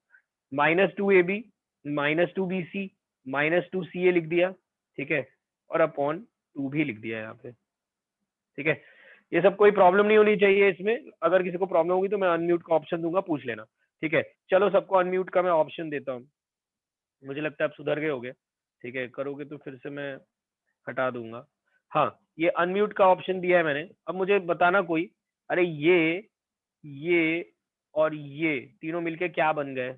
minus 2ab minus 2bc minus 2ca लिख दिया, ठीक है, और अपॉन 2 भी लिख दिया यहाँ पे, ठीक है। ये सब कोई प्रॉब्लम नहीं होनी चाहिए इसमें, अगर किसी को प्रॉब्लम होगी तो मैं अनम्यूट का ऑप्शन दूंगा, पूछ लेना, ठीक है। चलो सबको अनम्यूट का मैं ऑप्शन देता हूँ, मुझे लगता है आप सुधर गए होगे, ठीक है, करोगे तो फिर से मैं हटा दूंगा। हाँ, ये अनम्यूट का ऑप्शन दिया है मैंने। अब मुझे बताना कोई, अरे ये और ये तीनों मिलके क्या बन गए,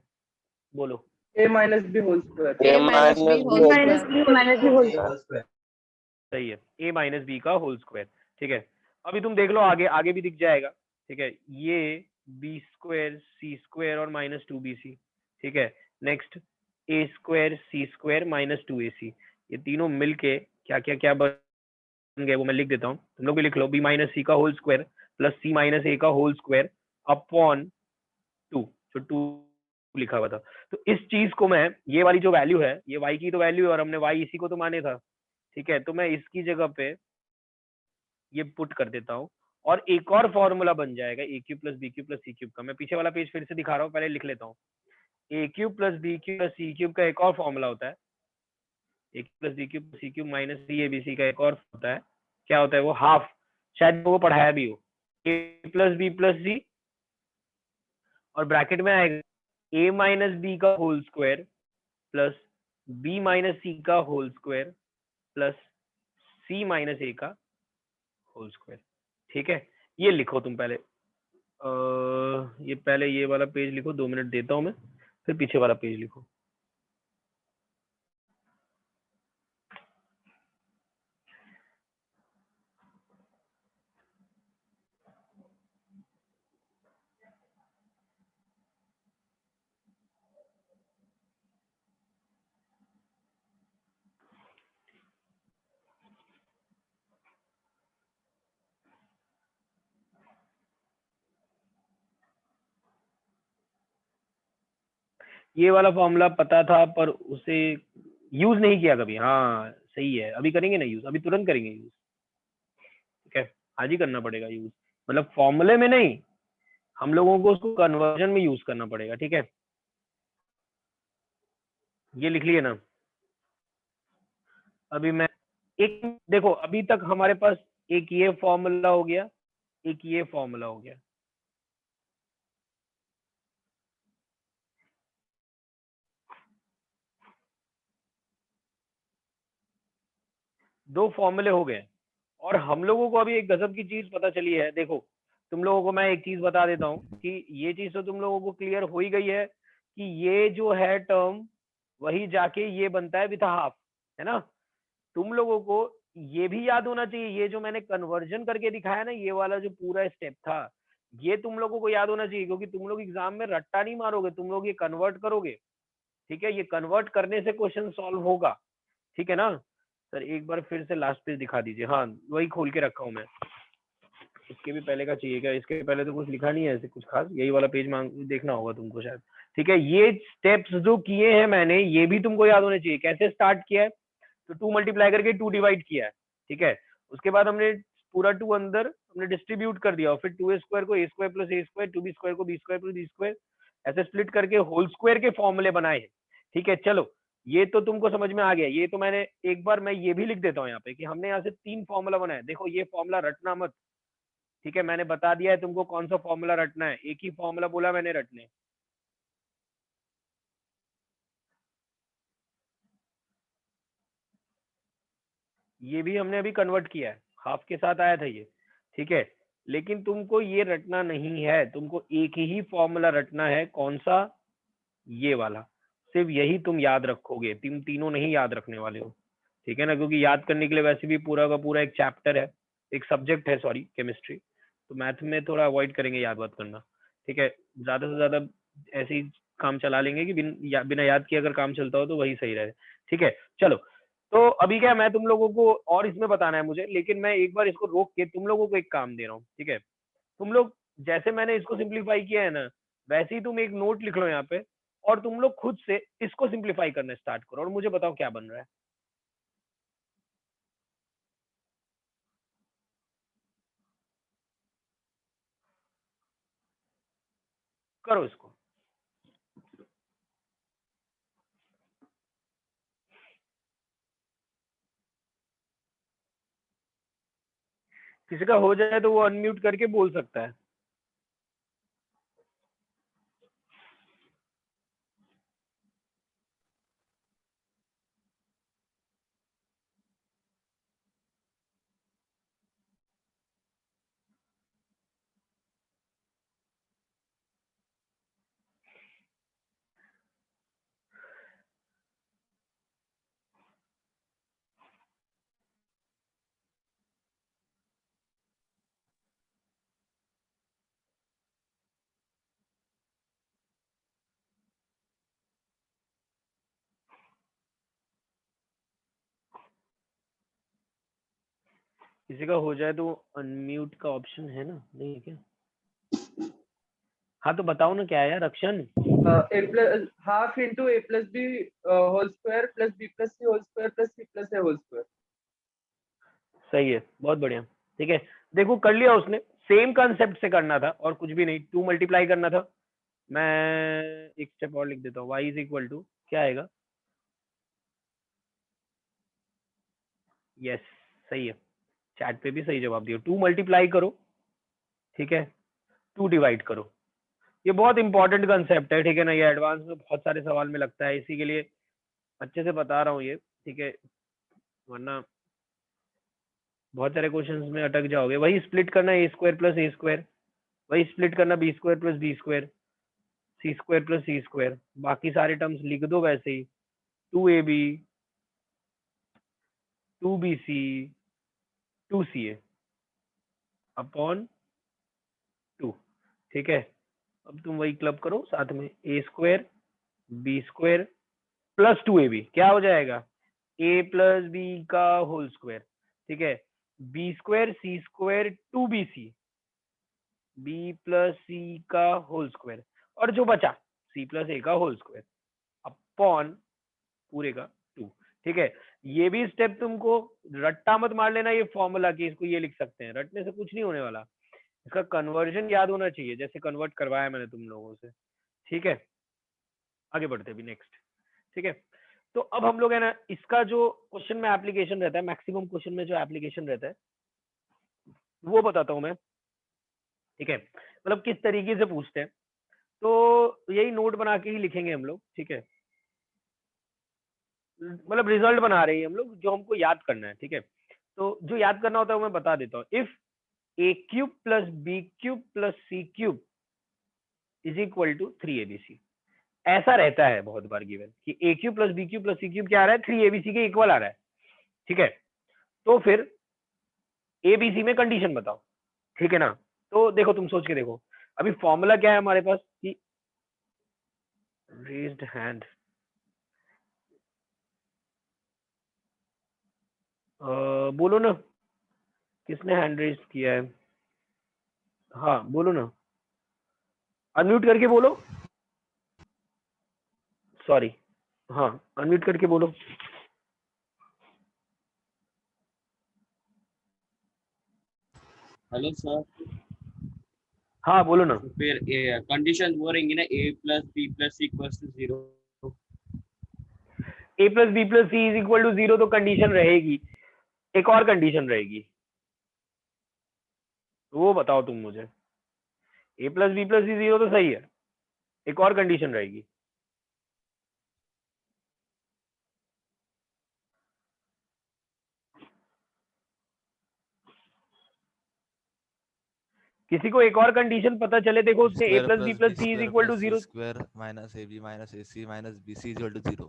बोलो। a minus b whole square. a minus b whole minus square. b minus b whole square. सही है, a माइनस बी का होल स्क्वायर, ठीक है। अभी तुम देख लो आगे, आगे भी दिख जाएगा, ठीक है, ये बी स्क्वायर सी स्क्वायर और माइनस 2bc, ठीक है। नेक्स्ट ए square c square minus 2ac, ये तीनों मिलके क्या क्या क्या बन गए वो मैं लिख देता हूँ, तुम लोग भी लिख लो। बी माइनस सी का whole square plus c minus a का होल स्क्वायर अपॉन 2, जो 2 लिखा हुआ था। तो इस चीज को मैं, ये वाली जो वैल्यू है, ये y की तो वैल्यू है और हमने y इसी को तो माने था, ठीक है, तो मैं इसकी जगह पे ये पुट कर देता हूँ और एक और फॉर्मूला बन जाएगा A cube plus B cube plus C cube का। मैं पीछे वाला पेज फिर से दिखा रहा हूँ, पहले लिख लेता हूँ। A cube plus B cube plus C cube का एक और फॉर्मूला होता है, ए cube plus B cube plus सी क्यूब माइनस 3abc का एक और होता है, क्या होता है वो, हाफ, शायद वो पढ़ाया भी हो, a plus B plus c और ब्रैकेट में आएगा ए माइनस बी का whole square plus b minus c का whole square plus c minus a का होल स्क्वायर, ठीक है। ये लिखो तुम पहले, ये पहले ये वाला पेज लिखो, 2 मिनट देता हूं मैं, फिर पीछे वाला पेज लिखो। ये वाला फॉर्मूला पता था पर उसे यूज नहीं किया कभी, हाँ सही है, अभी करेंगे ना यूज, अभी तुरंत करेंगे यूज, ठीक है, आज ही करना पड़ेगा यूज, मतलब फॉर्मूले में नहीं, हम लोगों को उसको कन्वर्जन में यूज करना पड़ेगा, ठीक है। ये लिख लिए ना। अभी मैं एक देखो, अभी तक हमारे पास एक ये फॉर्मूला हो गया, एक ये फॉर्मूला हो गया, दो फॉर्मूले हो गए। और हम लोगों को अभी एक गजब की चीज पता चली है, देखो तुम लोगों को मैं एक चीज बता देता हूँ कि ये चीज तो तुम लोगों को क्लियर हो ही गई है कि ये जो है टर्म वही जाके ये बनता है विथ हाफ, है ना। तुम लोगों को ये भी याद होना चाहिए, ये जो मैंने कन्वर्जन करके दिखाया ना, ये वाला जो पूरा स्टेप था, ये तुम लोगों को याद होना चाहिए, क्योंकि तुम लोग एग्जाम में रट्टा नहीं मारोगे, तुम लोग ये कन्वर्ट करोगे, ठीक है। ये कन्वर्ट करने से क्वेश्चन सॉल्व होगा, ठीक है ना। सर एक बार फिर से लास्ट पेज दिखा दीजिए, हाँ वही खोल के रखा हूँ मैं, इसके भी पहले का चाहिए क्या, इसके पहले तो कुछ लिखा नहीं है ऐसे कुछ खास, यही वाला पेज मांग देखना होगा तुमको शायद, ठीक है, ये स्टेप्स जो किए हैं मैंने ये भी तुमको याद होने चाहिए। कैसे स्टार्ट किया है, तो 2 मल्टीप्लाई करके 2 डिवाइड किया है, ठीक है। उसके बाद हमने पूरा 2 अंदर हमने डिस्ट्रीब्यूट कर दिया, और फिर 2a स्क्वायर को a square plus a square, 2b square को b square plus b square, ऐसे स्प्लिट करके होल स्क्वायर के फॉर्मूले बनाए हैं, ठीक है। चलो ये तो तुमको समझ में आ गया। ये तो मैंने एक बार मैं ये भी लिख देता हूँ यहाँ पे कि हमने यहाँ से 3 फॉर्मूला बनाए। देखो ये फॉर्मूला रटना मत, ठीक है, मैंने बता दिया है तुमको कौन सा फॉर्मूला रटना है, एक ही फॉर्मूला बोला मैंने रटने। ये भी हमने अभी कन्वर्ट किया है, हाफ के साथ आया था ये, ठीक है। लेकिन तुमको ये रटना नहीं है, तुमको एक ही फॉर्मूला रटना है। कौन सा? ये वाला। सिर्फ यही तुम याद रखोगे, तुम तीनों नहीं याद रखने वाले हो, ठीक है ना, क्योंकि याद करने के लिए वैसे भी पूरा का पूरा एक चैप्टर है, एक सब्जेक्ट है, सॉरी केमिस्ट्री। तो मैथ में थोड़ा अवॉइड करेंगे याद बात करना, ठीक है। ज्यादा से ज्यादा ऐसे ही काम चला लेंगे कि बिना याद किए अगर काम चलता हो तो वही सही रहे, ठीक है। चलो, तो अभी क्या मैं तुम लोगों को और इसमें बताना है मुझे, लेकिन मैं एक बार इसको रोक के तुम लोगों को एक काम दे रहा हूँ, ठीक है। तुम लोग जैसे मैंने इसको सिंप्लीफाई किया है ना, वैसे ही तुम एक नोट लिख लो यहाँ पे, और तुम लोग खुद से इसको सिंप्लीफाई करना स्टार्ट करो और मुझे बताओ क्या बन रहा है। करो इसको। किसी का हो जाए तो वो अनम्यूट करके बोल सकता है। किसी का हो जाए तो अनम्यूट का ऑप्शन है ना, नहीं है क्या? हाँ तो बताओ ना क्या है यार अक्षन। a plus half into a plus b whole square plus b plus c whole square plus c plus a whole square। सही है, बहुत बढ़िया, ठीक है। देखो कर लिया उसने, सेम कंसेप्ट से करना था और कुछ भी नहीं, 2 मल्टीप्लाई करना था। मैं एक स्टेप और लिख देता हूँ, y इज इक्वल टू क्या आएगा, यस सही है, चैट पे भी सही जवाब दिया। 2 मल्टीप्लाई करो, ठीक है, 2 डिवाइड करो। ये बहुत इंपॉर्टेंट कंसेप्ट है, ठीक है ना, ये एडवांस में बहुत सारे सवाल में लगता है, इसी के लिए अच्छे से बता रहा हूँ ये, ठीक है, वरना बहुत सारे क्वेश्चंस में अटक जाओगे। वही स्प्लिट करना a square plus a square, वही स्प्लिट करना b square plus B square, c square plus सी स्क्वायर, बाकी सारे टर्म्स लिख दो वैसे ही, 2ab 2bc 2ca अपॉन 2, ठीक है। अब तुम वही क्लब करो साथ में, a square b square plus 2ab क्या हो जाएगा, ए प्लस बी का होल स्क्वायर, ठीक है, b square c square 2bc b plus c का होल स्क्वायर, और जो बचा सी प्लस ए का होल स्क्वायर अपॉन पूरे का 2, ठीक है। ये भी स्टेप तुमको रट्टा मत मार लेना, ये फॉर्मूला की इसको ये लिख सकते हैं, रटने से कुछ नहीं होने वाला, इसका कन्वर्जन याद होना चाहिए जैसे कन्वर्ट करवाया मैंने तुम लोगों से, ठीक है। आगे बढ़ते भी नेक्स्ट, ठीक है। तो अब हम लोग है ना, इसका जो क्वेश्चन में एप्लीकेशन रहता है, मैक्सिमम क्वेश्चन में जो एप्लीकेशन रहता है वो बताता हूं मैं, ठीक है, मतलब किस तरीके से पूछते हैं। तो यही नोट बना के ही लिखेंगे हम लोग, ठीक है, मतलब रिजल्ट बना रहे हैं हम लोग जो हमको याद करना है, ठीक है। तो जो याद करना होता है वो मैं बता देता हूँ। If a cube plus B cube plus C cube is equal to 3abc, ऐसा रहता है बहुत बार गिवन कि a cube plus B cube plus C cube क्या आ रहा है, 3abc के इक्वल आ रहा है, ठीक है। तो फिर abc में कंडीशन बताओ, ठीक है ना। तो देखो तुम सोच के देखो, अभी फॉर्मूला क्या है हमारे पास कि रेज्ड हैंड, बोलो ना किसने हैंड रेज किया है, हाँ बोलो ना, अनम्यूट करके बोलो। सॉरी, हाँ अनम्यूट करके बोलो। Hello sir. हाँ बोलो ना। तो फिर कंडीशन वो रहेंगी ना, a plus B plus C equals to 0। A plus B plus C is equal to 0 तो कंडीशन रहेगी, एक और कंडीशन रहेगी, वो बताओ तुम मुझे। ए प्लस बी प्लस सी 0 तो सही है, एक और कंडीशन रहेगी। किसी को एक और कंडीशन पता चले? देखो उसने a plus B plus C is equal to 0। Square minus A B minus a c minus B c equal to 0।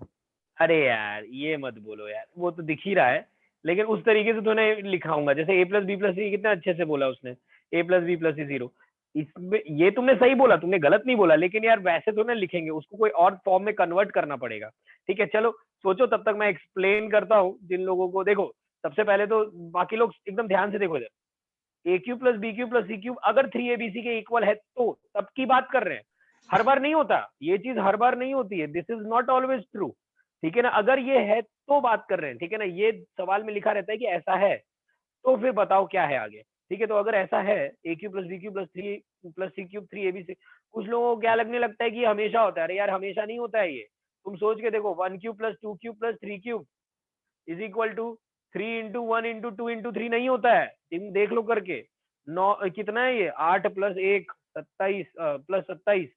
अरे यार ये मत बोलो यार, वो तो दिख ही रहा है, लेकिन उस तरीके से तूने लिखाऊंगा जैसे ए प्लस बी प्लस सी, कितना अच्छे से बोला उसने, a plus B plus c 0। इसमें ये तुमने सही बोला, तुमने गलत नहीं बोला, लेकिन यार वैसे तो ना लिखेंगे, उसको कोई और फॉर्म में कन्वर्ट करना पड़ेगा। ठीक है चलो सोचो, तब तक मैं एक्सप्लेन करता हूँ जिन लोगों को। देखो सबसे पहले तो बाकी लोग एकदम ध्यान से देखो, ए cube plus B cube plus सी क्यूब अगर 3abc के इक्वल है तो तब की बात कर रहे हैं, हर बार नहीं होता ये चीज, हर बार नहीं होती है, this is not always true. ठीक है ना, अगर ये है तो बात कर रहे हैं, ठीक है ना, ये सवाल में लिखा रहता है कि ऐसा है, तो फिर बताओ क्या है आगे। ठीक है, तो अगर ऐसा है ए cube plus B cube plus three plus सी क्यूब 3abc, कुछ लोगों को क्या लगने लगता है कि हमेशा होता है, अरे यार हमेशा नहीं होता है ये, तुम सोच के देखो 1 cube plus 2 cube plus 3 cube is equal to 3 into 1 into 2 into 3 नहीं होता है, तुम देख लो करके। 9 कितना है ये, 8 प्लस 1 27 प्लस 27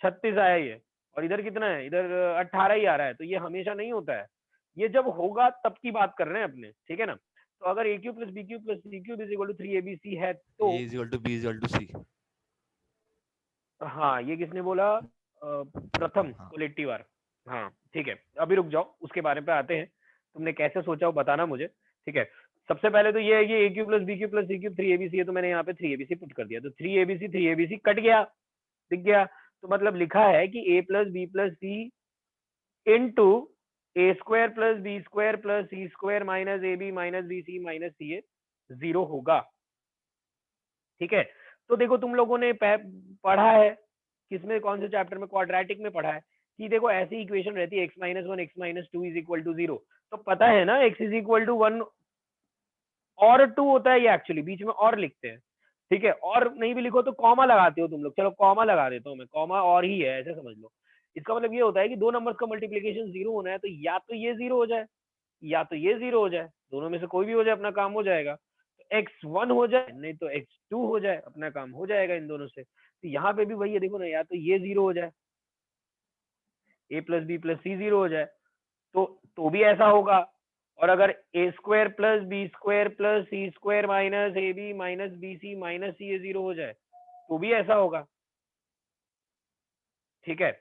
36 आया ये, और इधर कितना है, इधर 18 ही आ रहा है, तो ये हमेशा नहीं होता है, ये जब होगा तब की बात कर रहे हैं अपने। ठीक है ना, तो अगर a cube plus B cube plus C cube is equal to 3abc है तो a is equal to B is equal to c. हाँ ये किसने बोला, प्रथम हाँ। Collective are. हाँ ठीक है, अभी रुक जाओ, उसके बारे में आते हैं, तुमने कैसे सोचा हो बताना मुझे। ठीक है, सबसे पहले तो ये है कि a cube plus B cube plus C cube 3abc है, तो मैंने यहाँ पे 3abc पुट कर दिया, तो 3abc कट गया, दिख गया, तो मतलब लिखा है कि a plus B plus c into a square plus B square plus C square minus A B minus B C minus C a 0 होगा। ठीक है, तो देखो तुम लोगों ने पढ़ा है किसमें, कौन से चैप्टर में, क्वाड्रेटिक में पढ़ा है कि देखो ऐसी इक्वेशन रहती है x minus 1 x minus 2 is equal to 0, तो पता है ना x इज इक्वल टू 1 और 2 होता है, ये एक्चुअली बीच में और लिखते हैं। ठीक है, और नहीं भी लिखो तो कॉमा लगाते हो तुम लोग, चलो कॉमा लगा देता हूँ मैं, कॉमा और ही है ऐसे समझ लो। इसका मतलब ये होता है कि दो नंबर्स का मल्टीप्लीकेशन 0 होना है, तो या तो ये 0 हो जाए या तो ये 0 हो जाए, दोनों में से कोई भी हो जाए, अपना काम हो जाएगा। तो x1 हो जाए नहीं तो x2 हो जाए, अपना काम हो जाएगा इन दोनों से। तो यहाँ पे भी वही है, देखो ना, या तो ये 0 हो जाए, a plus B plus c 0 हो जाए, तो भी ऐसा होगा। और अगर a square plus B square plus C square minus A B minus B C minus C a 0 हो जाए, तो भी ऐसा होगा। ठीक है,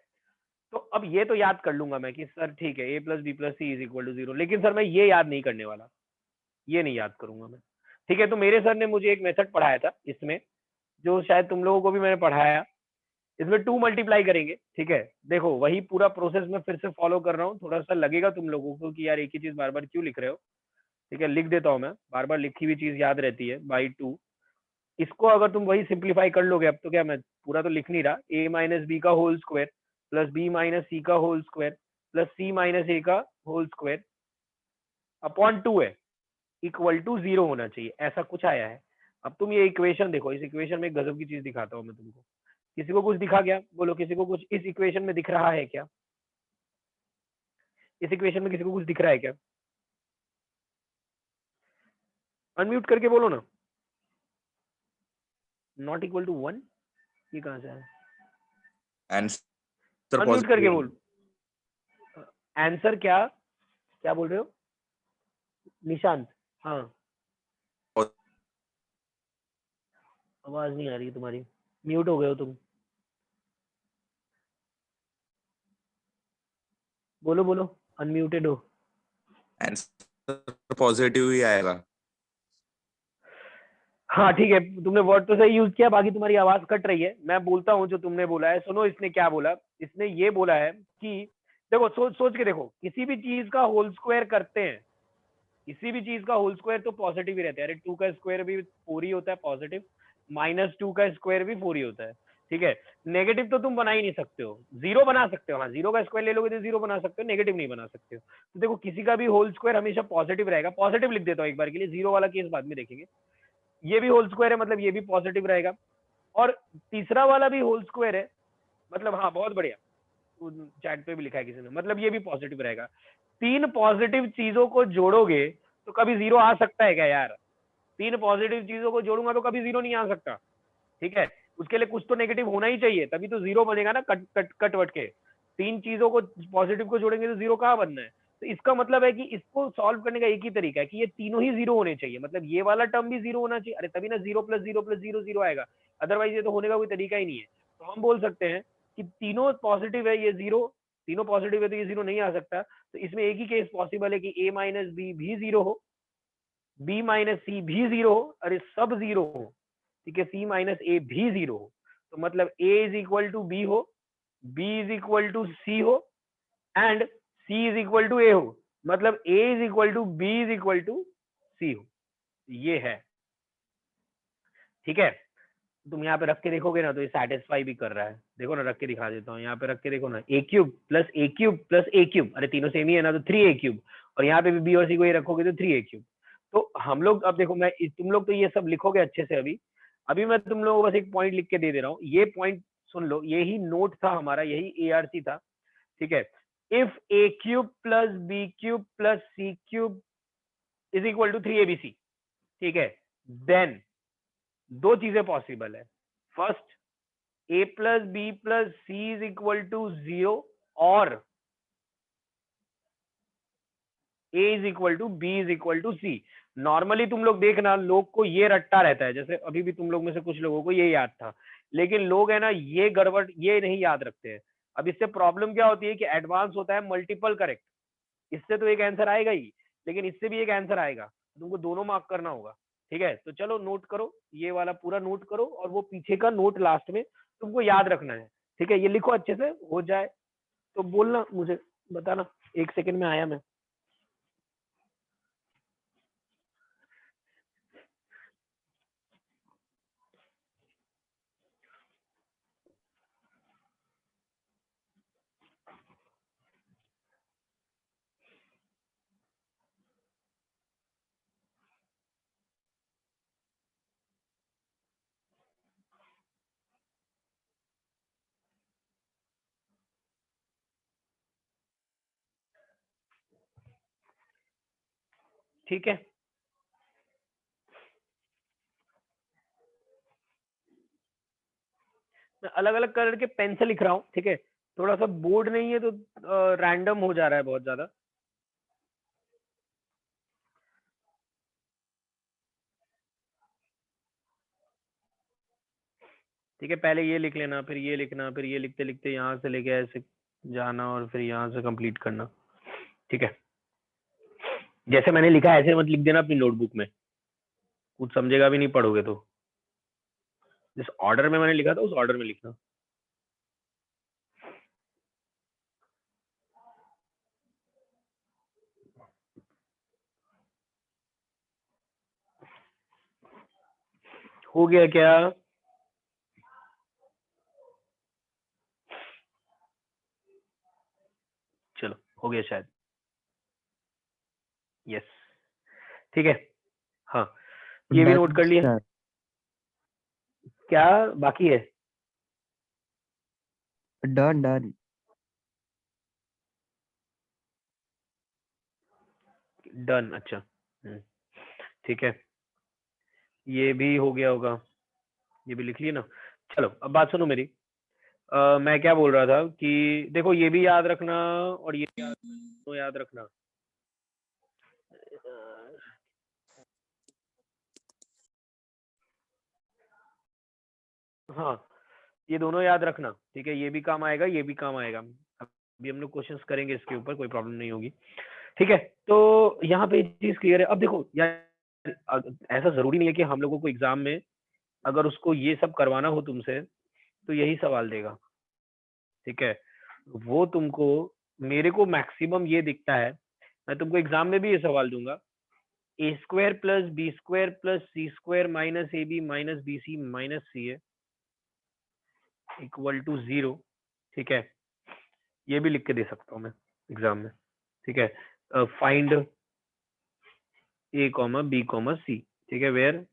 तो अब ये तो याद कर लूंगा मैं कि सर ठीक है a plus B plus C is equal to 0, लेकिन सर मैं ये याद नहीं करने वाला, ये नहीं याद करूंगा मैं। ठीक है, तो मेरे सर ने मुझे एक मेथड पढ़ाया था इसमें, जो शायद तुम लोगों को भी मैंने पढ़ाया, इसमें 2 मल्टीप्लाई करेंगे। ठीक है, देखो वही पूरा प्रोसेस मैं फिर से फॉलो कर रहा हूँ, थोड़ा सा लगेगा तुम लोगों को कि यार एक ही चीज बार बार क्यों लिख रहे हो। ठीक है, लिख देता हूँ मैं, बार बार लिखी हुई चीज याद रहती है, बाई 2। इसको अगर तुम वही सिंप्लीफाई कर लोगे, अब तो क्या मैं पूरा तो लिख नहीं रहा, a माइनस बी का whole square plus b minus c का whole square plus c minus a का होल स्क्वायर अपॉन 2 है, इक्वल टू 0 होना चाहिए, ऐसा कुछ आया है। अब तुम ये इक्वेशन देखो, इस इक्वेशन में एक गजब की चीज दिखाता हूँ मैं तुमको, किसी को कुछ दिखा क्या, बोलो किसी को कुछ इस इक्वेशन में दिख रहा है क्या, इस इक्वेशन में किसी को कुछ दिख रहा है क्या, अनम्यूट करके बोलो ना। नॉट इक्वल टू 1, ये कहां से है, आंसर अनम्यूट करके बोल। आंसर क्या क्या बोल रहे हो निशांत? हाँ आवाज नहीं आ रही तुम्हारी, म्यूट हो गए हो तुम, बोलो बोलो, अनम्यूटेड हो। आंसर पॉजिटिव ही आएगा। हाँ ठीक है, तुमने वर्ड तो सही यूज किया, बाकी तुम्हारी आवाज कट रही है, मैं बोलता हूँ जो तुमने बोला है। सुनो इसने क्या बोला, इसने ये बोला है कि देखो सोच के देखो, किसी भी चीज का होल स्क्वायर करते हैं, किसी भी चीज का होल स्क्वायर तो पॉजिटिव ही रहता है, अरे 2 का स्क्वायर भी 4 ही होता है पॉजिटिव, -2 का स्क्वायर भी 4 ही होता है, ठीक है, नेगेटिव तो तुम बना ही नहीं सकते हो, जीरो बना सकते हो, हाँ जीरो का स्क्वायर ले लोगे तो जीरो बना सकते हो, नेगेटिव नहीं बना सकते हो। तो देखो किसी का भी होल स्क्वायर हमेशा पॉजिटिव रहेगा, पॉजिटिव लिख देता हूँ एक बार के लिए, जीरो वाला केस बाद में देखेंगे। ये भी होल स्क्वायर है मतलब ये भी पॉजिटिव रहेगा, और तीसरा वाला भी होल स्क्वायर है मतलब, हाँ बहुत बढ़िया, चैट पे भी लिखा है किसी ने, मतलब ये भी पॉजिटिव रहेगा। तीन पॉजिटिव चीजों को जोड़ोगे तो कभी जीरो आ सकता है क्या यार? तीन पॉजिटिव चीजों को जोड़ूंगा तो कभी जीरो नहीं आ सकता, ठीक है, उसके लिए कुछ तो नेगेटिव होना ही चाहिए, तभी तो जीरो बनेगा ना, कट कट कट वट के। तीन चीजों को पॉजिटिव को जोड़ेंगे तो जीरो कहाँ बनना है? तो इसका मतलब है कि इसको सॉल्व करने का एक ही तरीका है कि ये तीनों ही जीरो होने चाहिए, मतलब ये वाला टर्म भी जीरो होना चाहिए, अरे तभी ना zero plus zero plus zero zero आएगा, अदरवाइज ये तो होने का कोई तरीका ही नहीं है। तो हम बोल सकते हैं कि तीनों पॉजिटिव है, ये जीरो, तीनों पॉजिटिव है तो ये जीरो नहीं आ सकता। तो इसमें एक ही केस पॉसिबल है कि a माइनस बी भी जीरो हो, b माइनस सी भी जीरो हो, अरे सब जीरो हो, ठीक है, c माइनस ए भी जीरो हो, तो मतलब a is equal to B हो, b is equal to C हो, and c is equal to a हो, मतलब a is equal to b is equal to c हो, ये है, ठीक है। तुम यहाँ पे रख के देखोगे ना तो ये सेटिस्फाई भी कर रहा है, देखो ना, रख के दिखा देता हूँ, यहाँ पे रख के देखो ना, a cube plus a cube plus a cube, अरे तीनों सेम ही है ना, तो 3a क्यूब, और यहाँ पे भी b और c को ही रखोगे तो 3a क्यूब। तो हम लोग अब देखो, मैं तुम लोग तो ये सब लिखोगे अच्छे से, अभी अभी मैं तुम लोगों को बस एक पॉइंट लिख के दे रहा हूँ, ये पॉइंट सुन लो, यही नोट था हमारा, यही ARC था, ठीक है। If a cube plus b cube plus c cube is equal to 3abc, ठीक है, देन दो चीजें पॉसिबल है, first a plus B plus C is equal to 0 और a is equal to B is equal to C. Normally तुम लोग देखना, लोग को ये रट्टा रहता है, जैसे अभी भी तुम लोग में से कुछ लोगों को ये याद था, लेकिन लोग है ना ये गड़बड़ ये नहीं याद रखते हैं। अब इससे प्रॉब्लम क्या होती है कि एडवांस होता है मल्टीपल करेक्ट, इससे तो एक आंसर आएगा ही, लेकिन इससे भी एक आंसर आएगा, तुमको दोनों मार्क करना होगा, ठीक है। तो चलो नोट करो, ये वाला पूरा नोट करो, और वो पीछे का नोट लास्ट में तुमको याद रखना है, ठीक है। ये लिखो अच्छे से, हो जाए तो बोलना, मुझे बताना, 1 सेकंड में आया मैं। ठीक है, मैं अलग अलग कलर के पेन से लिख रहा हूँ, ठीक है, थोड़ा सा बोर्ड नहीं है तो रैंडम हो जा रहा है बहुत ज्यादा। ठीक है, पहले ये लिख लेना, फिर ये लिखना, फिर ये लिखते लिखते यहाँ से लेके ऐसे जाना, और फिर यहाँ से कंप्लीट करना, ठीक है। जैसे मैंने लिखा है ऐसे मत लिख देना अपनी नोटबुक में, कुछ समझेगा भी नहीं पढ़ोगे तो। जिस ऑर्डर में मैंने लिखा था उस ऑर्डर में लिखना। हो गया क्या? चलो हो गया शायद, यस, ठीक है, हाँ ये भी नोट कर लिया, क्या बाकी है? Done done. डन, अच्छा, ठीक है, ये भी हो गया होगा, ये भी लिख लिए ना। चलो अब बात सुनो मेरी, मैं क्या बोल रहा था कि देखो ये भी याद रखना और ये याद रखना, हाँ ये दोनों याद रखना, ठीक है, ये भी काम आएगा, ये भी काम आएगा, अभी हम लोग क्वेश्चंस करेंगे इसके ऊपर, कोई प्रॉब्लम नहीं होगी, ठीक है। तो यहाँ पे चीज क्लियर है। अब देखो यार, ऐसा जरूरी नहीं है कि हम लोगों को एग्जाम में अगर उसको ये सब करवाना हो तुमसे तो यही सवाल देगा, ठीक है, वो तुमको, मेरे को मैक्सिमम ये दिखता है, मैं तुमको एग्जाम में भी ये सवाल दूंगा, a square plus B square plus C square minus A B minus B C minus सी है, इक्वल टू 0, ठीक है, ये भी लिख के दे सकता हूँ मैं एग्जाम में, ठीक है। Find a comma b comma c, ठीक है, वेयर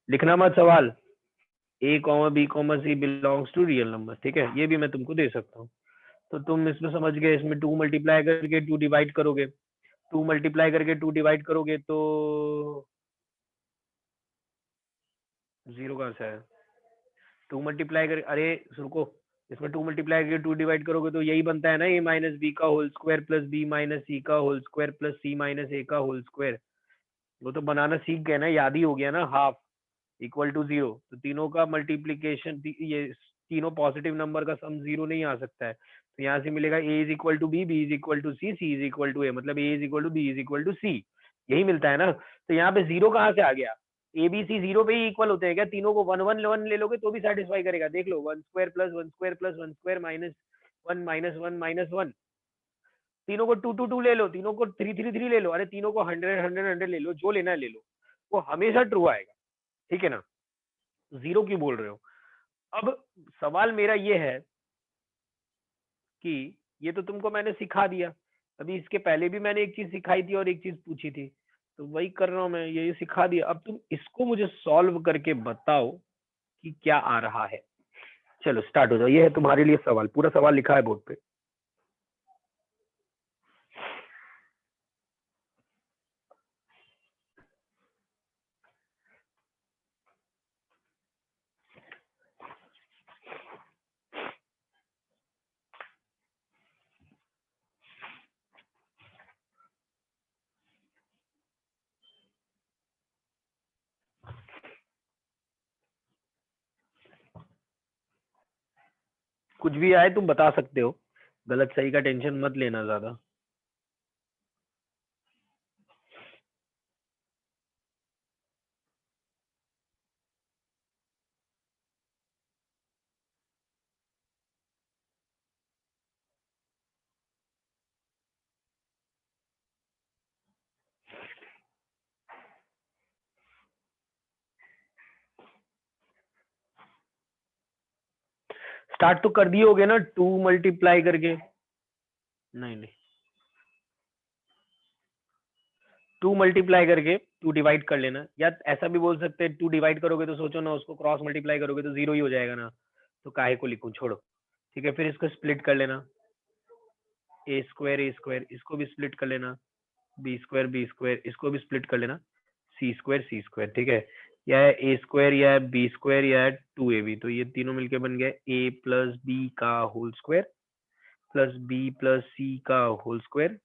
लिखना मत सवाल, a comma b comma c belongs to real number, ठीक है, ये भी मैं तुमको दे सकता हूँ। तो तुम इसमें समझ गए, इसमें 2 मल्टीप्लाई करके 2 डिवाइड करोगे, 2 मल्टीप्लाई करके 2 डिवाइड करोगे तो 0 कहाँ से आया, 2 मल्टीप्लाई कर, अरे रुको, इसमें 2 मल्टीप्लाई करके 2 डिवाइड करोगे तो यही बनता है ना, a माइनस बी का whole square plus b minus c का whole square plus c minus a का होल स्क्वायर। वो तो बनाना सीख गए ना, याद ही हो गया ना, हाफ इक्वल टू 0। तो तीनों का मल्टीप्लीकेशन, ये तीनों पॉजिटिव नंबर का सम 0 नहीं आ सकता है, तो यहाँ से मिलेगा a is equal to b, b is equal to c, c is equal to a, मतलब a is equal to B is equal to c, यही मिलता है ना। तो यहाँ पे 0 कहाँ से आ गया, ए बी सी 0 पे ही इक्वल होते हैं क्या, तीनों को 1 1 1 ले लोगे तो भी सेटिस्फाई करेगा, देख लो, 1 square plus 1 square plus 1 square minus 1 minus 1 minus 1, तीनों को 2 2 2 ले लो, तीनों को 3 3 3 ले लो, अरे तीनों को 100 100 100 ले लो, जो लेना है ले लो, वो हमेशा ट्रू आएगा, ठीक है ना। 0 क्यों बोल रहे हो। अब सवाल मेरा ये है कि ये तो तुमको मैंने सिखा दिया, अभी इसके पहले भी मैंने एक चीज सिखाई थी और एक चीज पूछी थी, तो वही कर रहा हूं मैं, ये सिखा दिया, अब तुम इसको मुझे सॉल्व करके बताओ कि क्या आ रहा है। चलो स्टार्ट हो जाओ, ये है तुम्हारे लिए सवाल, पूरा सवाल लिखा है बोर्ड पे। कुछ भी आए तुम बता सकते हो, गलत सही का टेंशन मत लेना ज्यादा। स्टार्ट तो कर दिए होगे ना, 2 मल्टीप्लाई करके, नहीं नहीं, 2 मल्टीप्लाई करके 2 डिवाइड कर लेना, या ऐसा भी बोल सकते हैं 2 डिवाइड करोगे तो सोचो ना, उसको क्रॉस मल्टीप्लाई करोगे तो 0 ही हो जाएगा ना, तो काहे को लिखूं, छोड़ो, ठीक है। फिर इसको स्प्लिट कर लेना, ए स्क्वायर इसको भी स्प्लिट कर लेना, बी स्क्वायर इसको भी स्प्लिट कर लेना, सी स्क्वायर, ठीक है, या ए स्क्वायर या बी स्क्वायर या 2ab, तो ये तीनों मिलके बन गया a प्लस बी का whole square plus B plus c का whole square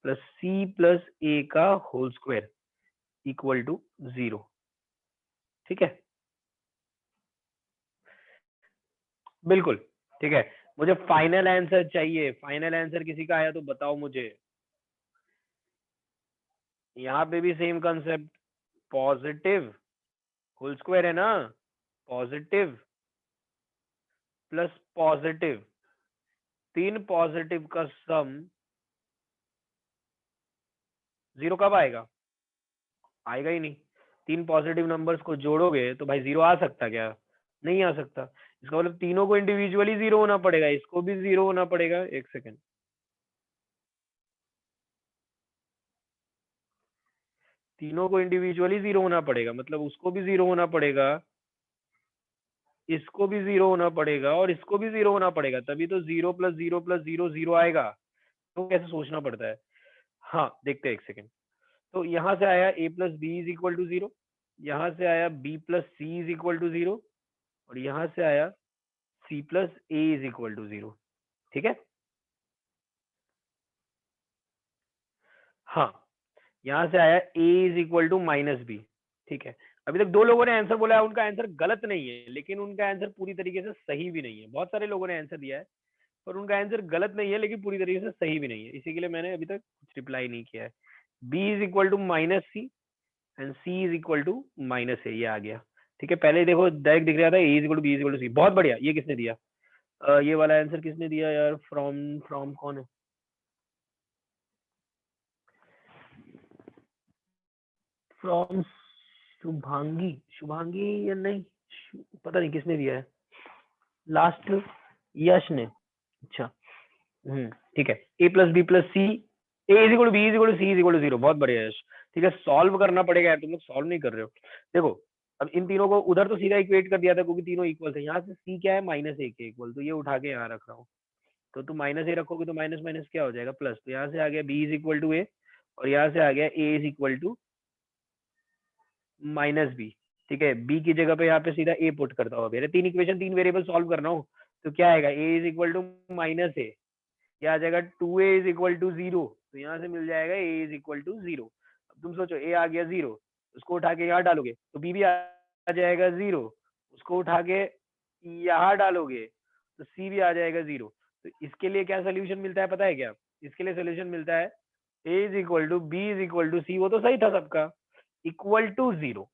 plus c plus a का होल स्क्वायर इक्वल टू 0, ठीक है, बिल्कुल, ठीक है। मुझे फाइनल आंसर चाहिए, फाइनल आंसर किसी का आया तो बताओ मुझे। यहाँ पे भी same concept, positive whole square है ना, पॉजिटिव प्लस पॉजिटिव, 3 पॉजिटिव का सम 0 कब आएगा, आएगा ही नहीं। 3 पॉजिटिव नंबर्स को जोड़ोगे तो भाई 0 आ सकता क्या, नहीं आ सकता, इसका मतलब तीनों को इंडिविजुअली 0 होना पड़ेगा, इसको भी 0 होना पड़ेगा, एक सेकेंड, तीनों को इंडिविजुअली 0 होना पड़ेगा, मतलब उसको भी 0 होना पड़ेगा, इसको भी 0 होना पड़ेगा और इसको भी 0 होना पड़ेगा, तभी तो 0 प्लस 0 प्लस 0 0 आएगा। तो कैसे सोचना पड़ता है, हाँ देखते हैं एक सेकेंड। तो यहाँ से आया a plus B is equal to 0, यहाँ से आया b plus C is equal to 0, और यहाँ से आया c plus A is equal to 0, ठीक है। हाँ, यहाँ से आया a is equal to minus B, ठीक है। अभी तक 2 लोगों ने आंसर बोला है, उनका आंसर गलत नहीं है, लेकिन उनका आंसर पूरी तरीके से सही भी नहीं है। बहुत सारे लोगों ने आंसर दिया है पर उनका आंसर गलत नहीं है, लेकिन पूरी तरीके से सही भी नहीं है, इसी के लिए मैंने अभी तक कुछ रिप्लाई नहीं किया है। b is equal to minus c and c is equal to minus a, ये आ गया, ठीक है। पहले देखो डायरेक्ट दिख रहा था a is equal to b is equal to c, बहुत बढ़िया। ये किसने दिया, ये वाला आंसर किसने दिया यार, फ्रॉम फ्रॉम कौन है, फ्रॉम शुभांगी, शुभांगी या नहीं, पता नहीं किसने दिया है, लास्ट यश ने, अच्छा ठीक है, a plus B plus C, a is equal to B is equal to C is equal to 0, बहुत बढ़िया यश। ठीक है, सॉल्व करना पड़ेगा यार, तुम लोग सॉल्व नहीं कर रहे हो। देखो अब इन तीनों को उधर तो सीधा इक्वेट कर दिया था क्योंकि तीनों इक्वल थे, यहाँ से c क्या है -a के इक्वल, तो ये उठा के यहाँ रख रहा हूँ, तो तुम -a रखोगे तो माइनस माइनस क्या हो जाएगा प्लस, तो यहाँ से आ गया b is equal to a और यहाँ से आ गया a is equal to -b। ठीक है, b की जगह पे यहाँ पे सीधा a पुट करता हूँ, मेरे तीन इक्वेशन तीन वेरिएबल सॉल्व करना हो तो क्या आएगा, a is equal to -a, क्या आ जाएगा 2a इज इक्वल टू 0, तो यहाँ से मिल जाएगा a इज इक्वल टू 0। अब तुम सोचो a आ गया 0, उसको उठा के यहाँ डालोगे तो b भी आ जाएगा 0, उसको उठा के यहाँ डालोगे तो c भी आ जाएगा 0। तो इसके लिए क्या सोल्यूशन मिलता है पता है क्या, इसके लिए सोल्यूशन मिलता है a is equal to b is equal to c, वो तो सही था सबका, इक्वल टू 0।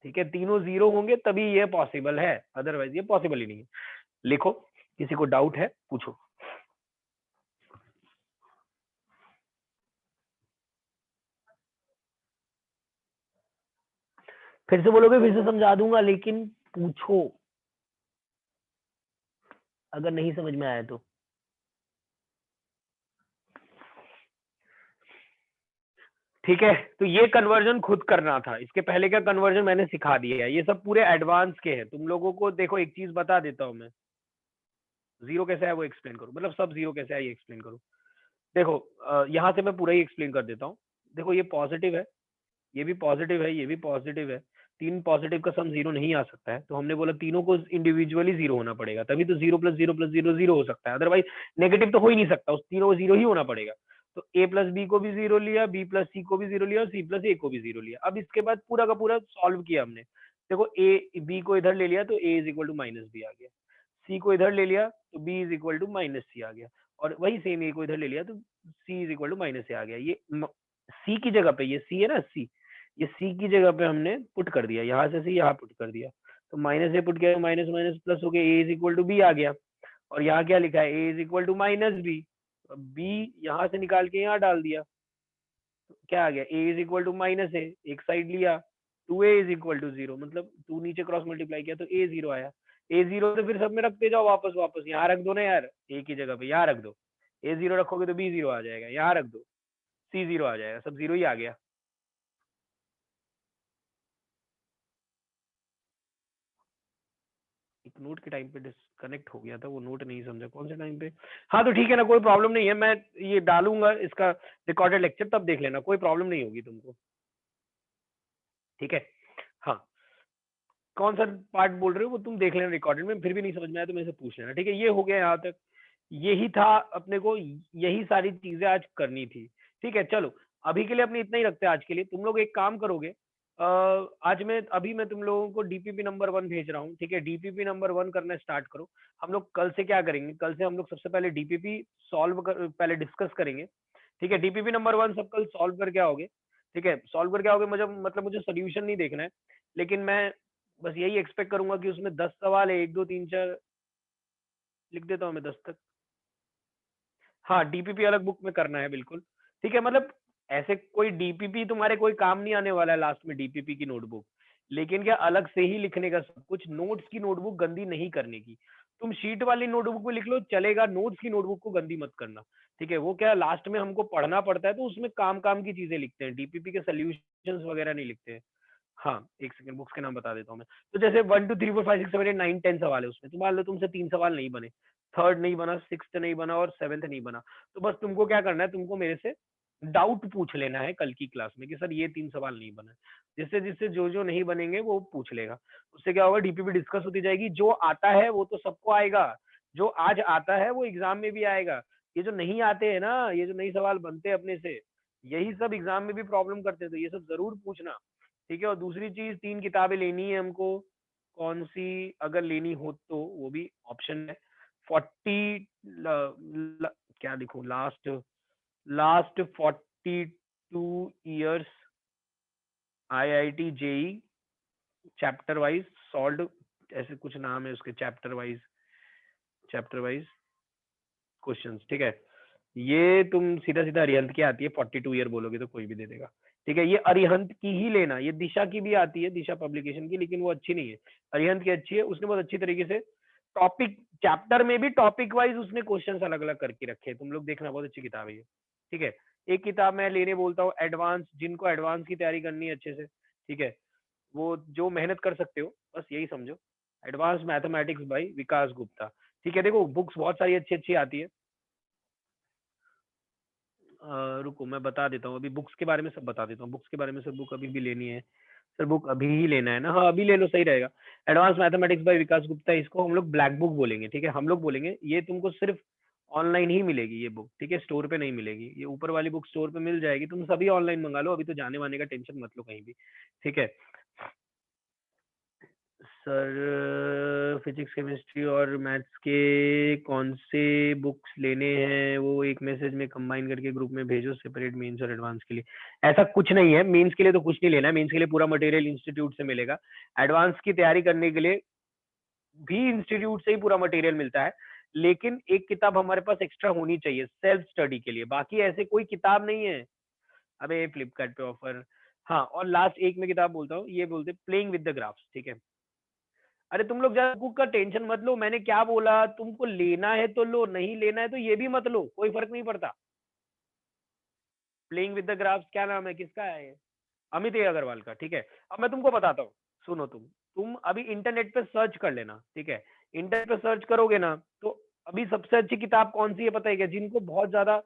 ठीक है, तीनों 0 होंगे तभी ये पॉसिबल है, अदरवाइज ये पॉसिबल ही नहीं है। लिखो, किसी को डाउट है पूछो। फिर से बोलोगे फिर से समझा दूंगा, लेकिन पूछो अगर नहीं समझ में आया तो। ठीक है, तो ये कन्वर्जन खुद करना था, इसके पहले का कन्वर्जन मैंने सिखा दिया है, ये सब पूरे एडवांस के हैं तुम लोगों को। देखो एक चीज बता देता हूँ मैं, जीरो कैसे है वो एक्सप्लेन करूँ, मतलब सब जीरो कैसे है ये एक्सप्लेन करूँ। देखो यहाँ से मैं पूरा ही एक्सप्लेन कर देता हूँ। देखो ये पॉजिटिव है, ये भी पॉजिटिव है, ये भी पॉजिटिव है, तीन पॉजिटिव का सम जीरो नहीं आ सकता है, तो हमने बोला तीनों को इंडिविजुअली जीरो होना पड़ेगा, तभी तो 0 + 0 + 0 0 हो सकता है, अदरवाइज नेगेटिव तो हो ही नहीं सकता, उस तीनों को जीरो ही होना पड़ेगा। तो a + b को भी जीरो लिया, b + c को भी जीरो लिया और c + a को भी जीरो लिया। अब इसके बाद पूरा का पूरा सॉल्व किया हमने। देखो b को इधर ले लिया तो a = -b आ गया, c को इधर ले लिया तो b = -c आ गया, और वही सेम a को इधर ले लिया तो c = -a आ गया। ये c की जगह पे, ये c है ना, c, ये c की जगह पे हमने पुट कर दिया, यहाँ से c यहाँ पुट कर दिया, तो -a पुट किया, माइनस माइनस प्लस हो गया, a = b आ गया, और यहाँ क्या लिखा है, a = -b, b यहाँ से निकाल के यहाँ डाल दिया, तो क्या आ गया, a = -a, एक साइड लिया, 2a = 0, मतलब 2 नीचे क्रॉस मल्टीप्लाई किया तो a 0 आया। a 0 तो फिर सब में रखते जाओ, वापस वापस यहाँ रख दो ना यार, a की जगह पे यहाँ रख दो, a 0 रखोगे तो b 0 आ जाएगा, यहाँ रख दो, c 0 आ जाएगा, सब 0 ही आ गया। एक नोट के टाइम पे डिस्कनेक्ट हो गया था, वो नोट नहीं समझा कौन से टाइम पे। हाँ तो ठीक है ना, कोई प्रॉब्लम नहीं है, मैं ये डालूंगा इसका रिकॉर्डेड लेक्चर, तब देख लेना, कोई प्रॉब्लम नहीं होगी तुमको। ठीक है, हाँ कौन सा पार्ट बोल रहे हो वो तुम देख लेना रिकॉर्डेड में, फिर भी नहीं समझ में आया तो मेरे से पूछ लेना। ठीक है, ये हो गया यहाँ तक, यही था अपने को, यही सारी चीजें आज करनी थी। ठीक है, चलो अभी के लिए अपने इतना ही रखते हैं आज के लिए। तुम लोग एक काम करोगे, आज मैं तुम लोगों को डीपीपी नंबर 1 भेज रहा हूँ। ठीक है, डीपीपी नंबर 1 करना स्टार्ट करो। हम लोग कल से क्या करेंगे, कल से हम लोग सबसे पहले डीपीपी पहले डिस्कस करेंगे। ठीक है, डीपीपी नंबर 1 सब कल सॉल्व करके आओगे। ठीक है, सॉल्व करके आओगे, मतलब मुझे सोल्यूशन नहीं देखना है, लेकिन मैं बस यही एक्सपेक्ट करूंगा कि उसमें 10 सवाल है, 1 2 3 4 लिख देता हूँ मैं 10 तक। हाँ डीपीपी अलग बुक में करना है बिल्कुल। ठीक है, मतलब ऐसे कोई डीपीपी तुम्हारे कोई काम नहीं आने वाला है लास्ट में, डीपीपी की नोटबुक, लेकिन क्या अलग से ही लिखने का सब कुछ, नोट्स की नोटबुक गंदी नहीं करने की। तुम शीट वाली नोटबुक में लिख लो चलेगा, नोट्स की नोटबुक को गंदी मत करना। ठीक है, वो क्या लास्ट में हमको पढ़ना पड़ता है तो उसमें काम काम की चीजें लिखते हैं, डीपीपी के सोल्यूशंस वगैरह नहीं लिखते हैं। हाँ एक सेकंड, बुक्स के नाम बता देता हूँ मैं। तो जैसे 1 2 3 4 5 6 7 8 9 10 सवाल है उसमें, तो मान लो तुमसे 3 सवाल नहीं बने, थर्ड नहीं बना, सिक्स्थ नहीं बना और सेवेंथ नहीं बना, तो बस तुमको क्या करना है, तुमको मेरे से डाउट पूछ लेना है कल की क्लास में कि सर ये 3 सवाल नहीं बना है। जिससे जिससे जो जो नहीं बनेंगे वो पूछ लेगा, उससे क्या होगा, डीपीपी डिस्कस होती जाएगी। जो आता है वो तो सबको आएगा, जो आज आता है वो एग्जाम में भी आएगा। ये जो नहीं आते हैं ना, ये जो नई सवाल बनते हैं अपने से, यही सब एग्जाम में भी प्रॉब्लम करते हैं, तो ये सब जरूर पूछना। ठीक है, और दूसरी चीज 3 किताबें लेनी है हमको, कौन सी अगर लेनी हो तो वो भी ऑप्शन है। 40 क्या लिखूं, last 42 years IIT JEE chapter wise solve, ऐसे कुछ नाम है उसके, चैप्टर वाइज क्वेश्चंस। ठीक है, ये तुम सीधा सीधा अरिहंत की आती है, 42 ईयर बोलोगे तो कोई भी दे देगा। ठीक है, ये अरिहंत की ही लेना, ये दिशा की भी आती है, दिशा पब्लिकेशन की, लेकिन वो अच्छी नहीं है, अरिहंत की अच्छी है, उसने बहुत अच्छी तरीके से टॉपिक चैप्टर में भी टॉपिक वाइज उसने क्वेश्चंस अलग अलग करके रखे हैं, तुम लोग देखना, बहुत अच्छी किताब है ये। ठीक है, एक किताब मैं लेने बोलता हूँ एडवांस, जिनको एडवांस की तैयारी करनी है अच्छे से, ठीक है, वो जो मेहनत कर सकते हो, बस यही समझो, एडवांस मैथमेटिक्स बाय विकास गुप्ता। ठीक है, देखो बुक्स बहुत सारी अच्छी अच्छी आती है। रुको मैं बता देता हूँ, अभी बुक्स के बारे में सब बता देता हूँ, बुक्स के बारे में सब, बुक अभी भी लेनी है सर, बुक अभी ही लेना है ना? हाँ अभी ले लो, सही रहेगा। एडवांस मैथमेटिक्स बाय विकास गुप्ता, इसको हम लोग ब्लैक बुक बोलेंगे। ठीक है, हम लोग बोलेंगे, ये तुमको सिर्फ ऑनलाइन ही मिलेगी ये बुक। ठीक है, स्टोर पे नहीं मिलेगी, ये ऊपर वाली बुक स्टोर पे मिल जाएगी, तुम सभी ऑनलाइन मंगा लो, अभी तो जाने वाने का टेंशन मत लो कहीं भी। ठीक है सर, फिजिक्स केमिस्ट्री और मैथ्स के कौन से बुक्स लेने हैं वो एक मैसेज में कंबाइन करके ग्रुप में भेजो, सेपरेट मेंस और एडवांस के लिए। ऐसा कुछ नहीं है, मेंस के लिए तो कुछ नहीं लेना है, मेंस के लिए पूरा मटेरियल इंस्टीट्यूट से मिलेगा। एडवांस की तैयारी करने के लिए भी इंस्टीट्यूट से ही पूरा मटेरियल मिलता है, लेकिन एक किताब हमारे पास एक्स्ट्रा होनी चाहिए सेल्फ स्टडी के लिए, बाकी ऐसे कोई किताब नहीं है। अबे फ्लिपकार्ट पे ऑफर, हाँ, और लास्ट एक में किताब बोलता हूँ, ये बोलते प्लेइंग विद द ग्राफ्स। ठीक है, अरे तुम लोग ज्यादा बुक का टेंशन मत लो, मैंने क्या बोला, तुमको लेना है तो लो, नहीं लेना है तो ये भी मत लो, कोई फर्क नहीं पड़ता। प्लेइंग विद द ग्राफ्स क्या नाम है, किसका है ये? अमित अग्रवाल का। ठीक है, अब मैं तुमको बताता हूँ, सुनो, तुम अभी इंटरनेट पे सर्च कर लेना। ठीक है, इंटरनेट पे सर्च करोगे ना, तो अभी सबसे अच्छी किताब कौन सी है पता है क्या? जिनको बहुत ज्यादा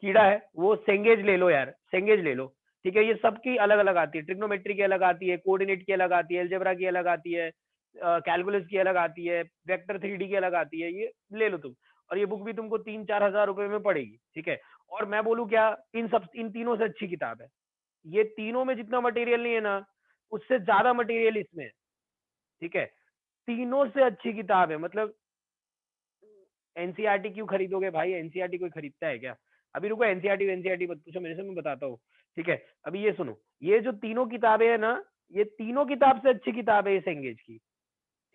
कीड़ा है वो सेंगेज ले लो यार, सेंगेज ले लो। ठीक है, ये सबकी अलग अलग आती है, ट्रिग्नोमेट्री की अलग आती है, कोऑर्डिनेट की अलग आती है, अलजेब्रा की अलग आती है, कैलकुलस की अलग आती है, वेक्टर 3D की अलग आती है, ये ले लो तुम। और ये बुक भी तुमको 3-4 हजार रुपए में पड़ेगी। ठीक है, और मैं बोलूँ क्या, इन तीनों से अच्छी किताब है ये, तीनों में जितना मटेरियल नहीं है ना, उससे ज्यादा मटेरियल इसमें है। ठीक है, तीनों से अच्छी किताब है, मतलब एनसीईआरटी क्यों खरीदोगे भाई, एनसीईआरटी कोई खरीदता है क्या? अभी रुको, एनसीईआरटी मत पूछो मेरे से, मैं बताता हूँ। ठीक है, अभी ये सुनो, ये जो तीनों किताबें है ना, ये तीनों किताब से अच्छी किताब है ये सेंगेज की।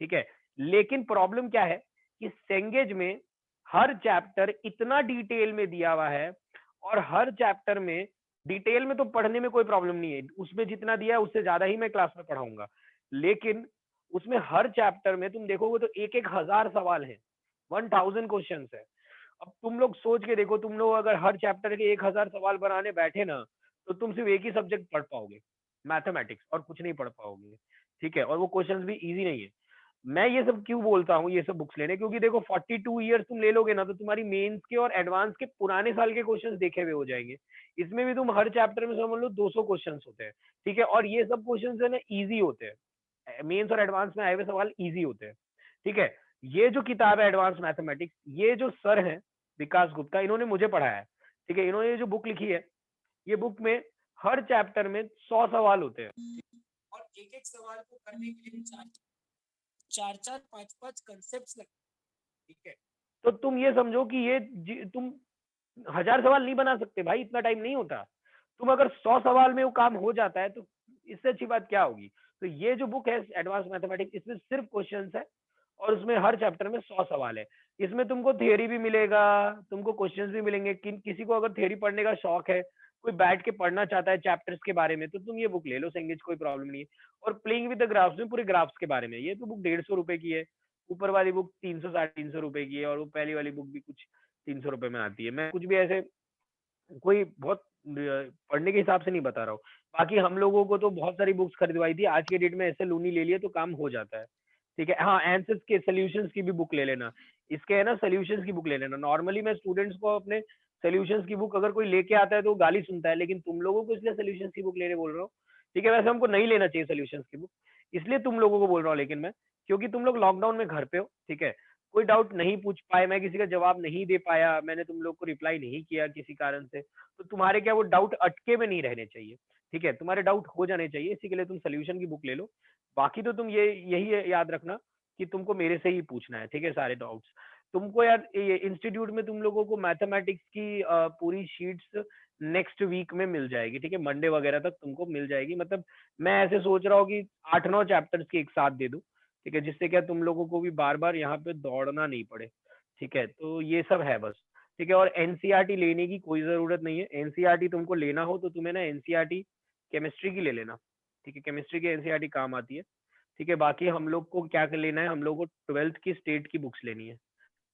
ठीक है, लेकिन प्रॉब्लम क्या है कि सेंगेज में हर चैप्टर इतना डिटेल में दिया हुआ है, और हर चैप्टर में डिटेल में तो पढ़ने में कोई प्रॉब्लम नहीं है, उसमें जितना दिया है उससे ज्यादा ही मैं क्लास में पढ़ाऊंगा, लेकिन उसमें हर चैप्टर में तुम देखोगे तो 1,000 सवाल है, 1000 क्वेश्चन है। अब तुम लोग सोच के देखो, तुम लोग अगर हर चैप्टर के 1,000 सवाल बनाने बैठे ना, तो तुम सिर्फ एक ही सब्जेक्ट पढ़ पाओगे, मैथमेटिक्स, और कुछ नहीं पढ़ पाओगे। ठीक है, और वो क्वेश्चंस भी इजी नहीं है। मैं ये सब क्यों बोलता हूँ ये सब बुक्स लेने, क्योंकि देखो 42 ईयर्स तुम ले लोगे ना, तो तुम्हारी मेंस के और एडवांस के पुराने साल के क्वेश्चंस देखे हुए हो जाएंगे। इसमें भी तुम हर चैप्टर में समझ लो 200 क्वेश्चंस होते हैं। ठीक है, और ये सब क्वेश्चंस है ना इजी होते हैं, मेंस और एडवांस में आए हुए सवाल इजी होते हैं। ठीक है, ये जो किताब है एडवांस मैथमेटिक्स, ये जो सर है विकास गुप्ता, इन्होंने मुझे पढ़ाया है। ठीक है, इन्होंने ये जो बुक लिखी है, ये बुक में हर चैप्टर में 100 सवाल होते हैं, और एक एक सवाल को करने के लिए चार 5-5 कंसेप्ट्स लगते हैं। ठीक है, तो तुम ये समझो कि ये तुम 1000 सवाल नहीं बना सकते भाई, इतना टाइम नहीं होता। तुम अगर 100 सवाल में वो काम हो जाता है तो इससे अच्छी बात क्या होगी? तो ये जो बुक है एडवांस मैथमेटिक्स, इसमें सिर्फ क्वेश्चंस है, और उसमें हर चैप्टर में 100 सवाल है। इसमें तुमको थियरी भी मिलेगा, तुमको क्वेश्चंस भी मिलेंगे। किसी को अगर थियरी पढ़ने का शौक है, कोई बैठ के पढ़ना चाहता है चैप्टर्स के बारे में, तो तुम ये बुक ले लो सेंगेज, कोई प्रॉब्लम नहीं है। और प्लेइंग विद द ग्राफ्स में पूरे ग्राफ्स के बारे में, ये तो बुक 150 रुपए की है, ऊपर वाली बुक 300 350 रुपए की है, और वो पहली वाली बुक भी कुछ 300 रुपए में आती है। मैं कुछ भी ऐसे कोई बहुत पढ़ने के हिसाब से नहीं बता रहा हूँ। बाकी हम लोगों को तो बहुत सारी बुक्स खरीदवाई थी, आज के डेट में ऐसे लूनी ले लिए तो काम हो जाता है। ठीक है, हाँ, आंसर्स के सॉल्यूशंस की भी बुक ले लेना, इसके है ना सॉल्यूशंस की बुक ले लेना। नॉर्मली मैं स्टूडेंट्स को अपने सॉल्यूशंस की बुक अगर कोई लेके आता है तो वो गाली सुनता है, लेकिन तुम लोगों को इसलिए सॉल्यूशंस की बुक लेने बोल रहा हूँ। ठीक है, वैसे हमको नहीं लेना चाहिए सॉल्यूशंस की बुक, इसलिए तुम लोगों को बोल रहा हूँ, लेकिन मैं, क्योंकि तुम लोग लॉकडाउन में घर पे हो। ठीक है, कोई डाउट नहीं पूछ पाए, मैं किसी का जवाब नहीं दे पाया, मैंने तुम लोग को रिप्लाई नहीं किया किसी कारण से, तो तुम्हारे क्या वो डाउट अटके में नहीं रहने चाहिए। ठीक है, तुम्हारे डाउट हो जाने चाहिए, इसी के लिए तुम सोल्यूशन की बुक ले लो। बाकी तो तुम यही याद रखना कि तुमको मेरे से ही पूछना है। ठीक है, सारे डाउट्स तुमको यार, ये इंस्टीट्यूट में तुम लोगों को मैथमेटिक्स की पूरी शीट्स नेक्स्ट वीक में मिल जाएगी। ठीक है, मंडे वगैरह तक तुमको मिल जाएगी। मतलब मैं ऐसे सोच रहा हूँ कि 8-9 चैप्टर्स की एक साथ दे दूं। ठीक है, जिससे क्या तुम लोगों को भी बार बार यहाँ पे दौड़ना नहीं पड़े। ठीक है, तो ये सब है बस। ठीक है, और एनसीईआरटी लेने की कोई जरूरत नहीं है। एनसीईआरटी तुमको लेना हो तो तुम्हें ना एनसीईआरटी केमिस्ट्री की ले लेना। ठीक है, केमिस्ट्री की एनसीईआरटी काम आती है। ठीक है। बाकी हम लोग को क्या कर लेना है, हम लोग को 12th की स्टेट की बुक्स लेनी है,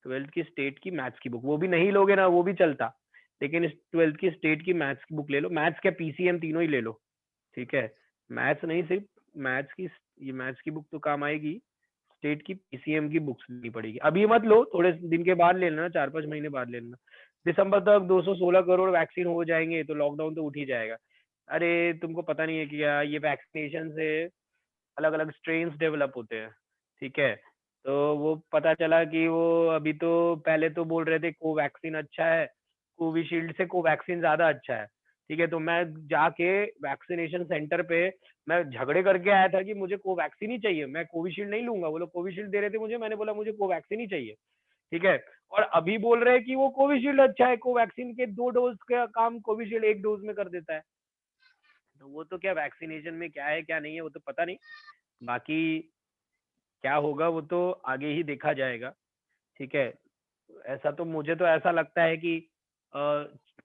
12th की स्टेट की मैथ्स की बुक। वो भी नहीं लोगे ना वो भी चलता, लेकिन इस 12th की स्टेट की मैथ्स की बुक ले लो। मैथ्स क्या पीसीएम तीनों ही ले लो, ठीक है। मैथ्स नहीं, सिर्फ मैथ्स की, ये मैथ्स की बुक तो काम आएगी, स्टेट की पीसीएम की बुक्स लेनी पड़ेगी। अभी मत लो, थोड़े दिन के बाद ले लेना, 4-5 महीने बाद ले लेना। दिसंबर तक 216 करोड़ वैक्सीन हो जाएंगे तो लॉकडाउन तो उठ ही जाएगा। अरे तुमको पता नहीं है क्या, ये वैक्सीनेशन से अलग अलग स्ट्रेन्स डेवलप होते हैं, ठीक है। तो वो पता चला कि वो अभी तो पहले तो बोल रहे थे कोवैक्सीन अच्छा है, कोविशील्ड से कोवैक्सीन ज्यादा अच्छा है, ठीक है। तो मैं जाके वैक्सीनेशन सेंटर पे मैं झगड़े करके आया था कि मुझे कोवैक्सीन ही चाहिए, मैं कोविशील्ड नहीं लूंगा। वो लोग कोविशील्ड दे रहे थे मुझे, मैंने बोला मुझे कोवैक्सीन ही चाहिए, ठीक है। और अभी बोल रहे हैं कि वो कोविशील्ड अच्छा है, कोवैक्सीन के 2 डोज का काम कोविशील्ड 1 डोज में कर देता है। तो वो तो क्या वैक्सीनेशन में क्या है क्या नहीं है वो तो पता नहीं, बाकी क्या होगा वो तो आगे ही देखा जाएगा, ठीक है। ऐसा तो मुझे तो ऐसा लगता है कि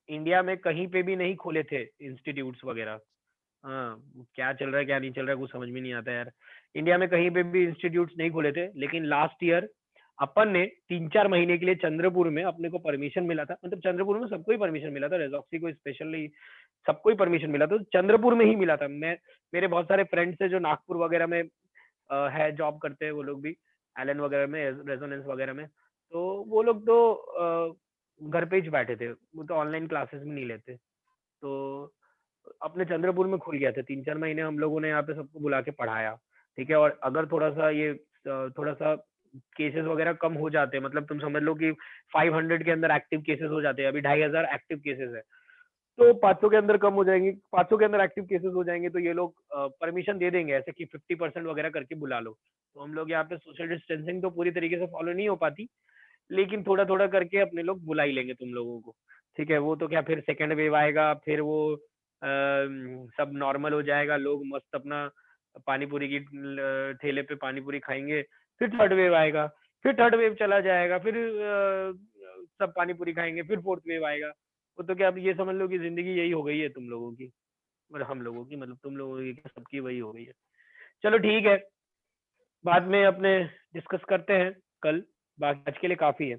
इंडिया में कहीं पे भी नहीं खोले थे इंस्टीट्यूट्स वगैरह। हाँ, क्या चल रहा है क्या नहीं चल रहा है कुछ समझ में नहीं आता यार। इंडिया में कहीं पे भी इंस्टीट्यूट्स नहीं खोले थे, लेकिन लास्ट ईयर अपन ने 3-4 महीने के लिए चंद्रपुर में अपने को परमिशन मिला था। मतलब चंद्रपुर में सबको ही परमिशन मिला था, रेजॉक्सी को स्पेशली सबको ही परमिशन मिला था, तो चंद्रपुर में ही मिला था। मेरे बहुत सारे फ्रेंड्स है जो नागपुर वगैरह में है, जॉब करते हैं वो लोग भी, एलन वगैरह में, रेजोनेंस वगैरह में। तो वो लोग तो घर पे ही बैठे थे, वो तो ऑनलाइन क्लासेस भी नहीं लेते। तो अपने चंद्रपुर में खुल गया था, 3-4 महीने हम लोगों ने यहाँ पे सबको बुला के पढ़ाया, ठीक है। और अगर थोड़ा सा ये थोड़ा सा केसेस वगैरह कम हो जाते हैं, मतलब तुम समझ लो कि 500 के अंदर एक्टिव केसेस हो जाते हैं, अभी 2500 एक्टिव केसेस है, तो 500 के अंदर कम हो जाएंगे, 500 के अंदर एक्टिव केसेस हो जाएंगे, तो ये लोग परमिशन दे देंगे ऐसे कि 50% वगैरह करके बुला लो। तो हम लोग यहाँ पे सोशल डिस्टेंसिंग तो पूरी तरीके से फॉलो नहीं हो पाती, लेकिन थोड़ा थोड़ा करके अपने लोग बुला ही लेंगे तुम लोगों को, ठीक है। वो तो क्या फिर सेकेंड वेव आएगा, फिर वो सब नॉर्मल हो जाएगा, लोग मस्त अपना पानी पूरी की ठेले पे पानी पूरी खाएंगे, फिर थर्ड वेव आएगा, फिर थर्ड वेव चला जाएगा, फिर सब पानी पूरी खाएंगे, फिर फोर्थ वेव आएगा। वो तो क्या अब ये समझ लो कि जिंदगी यही हो गई है तुम लोगों की, और हम लोगों की, मतलब तुम लोगों की सबकी वही हो गई है। चलो ठीक है, बाद में अपने डिस्कस करते हैं कल, बाकी आज के लिए काफी है।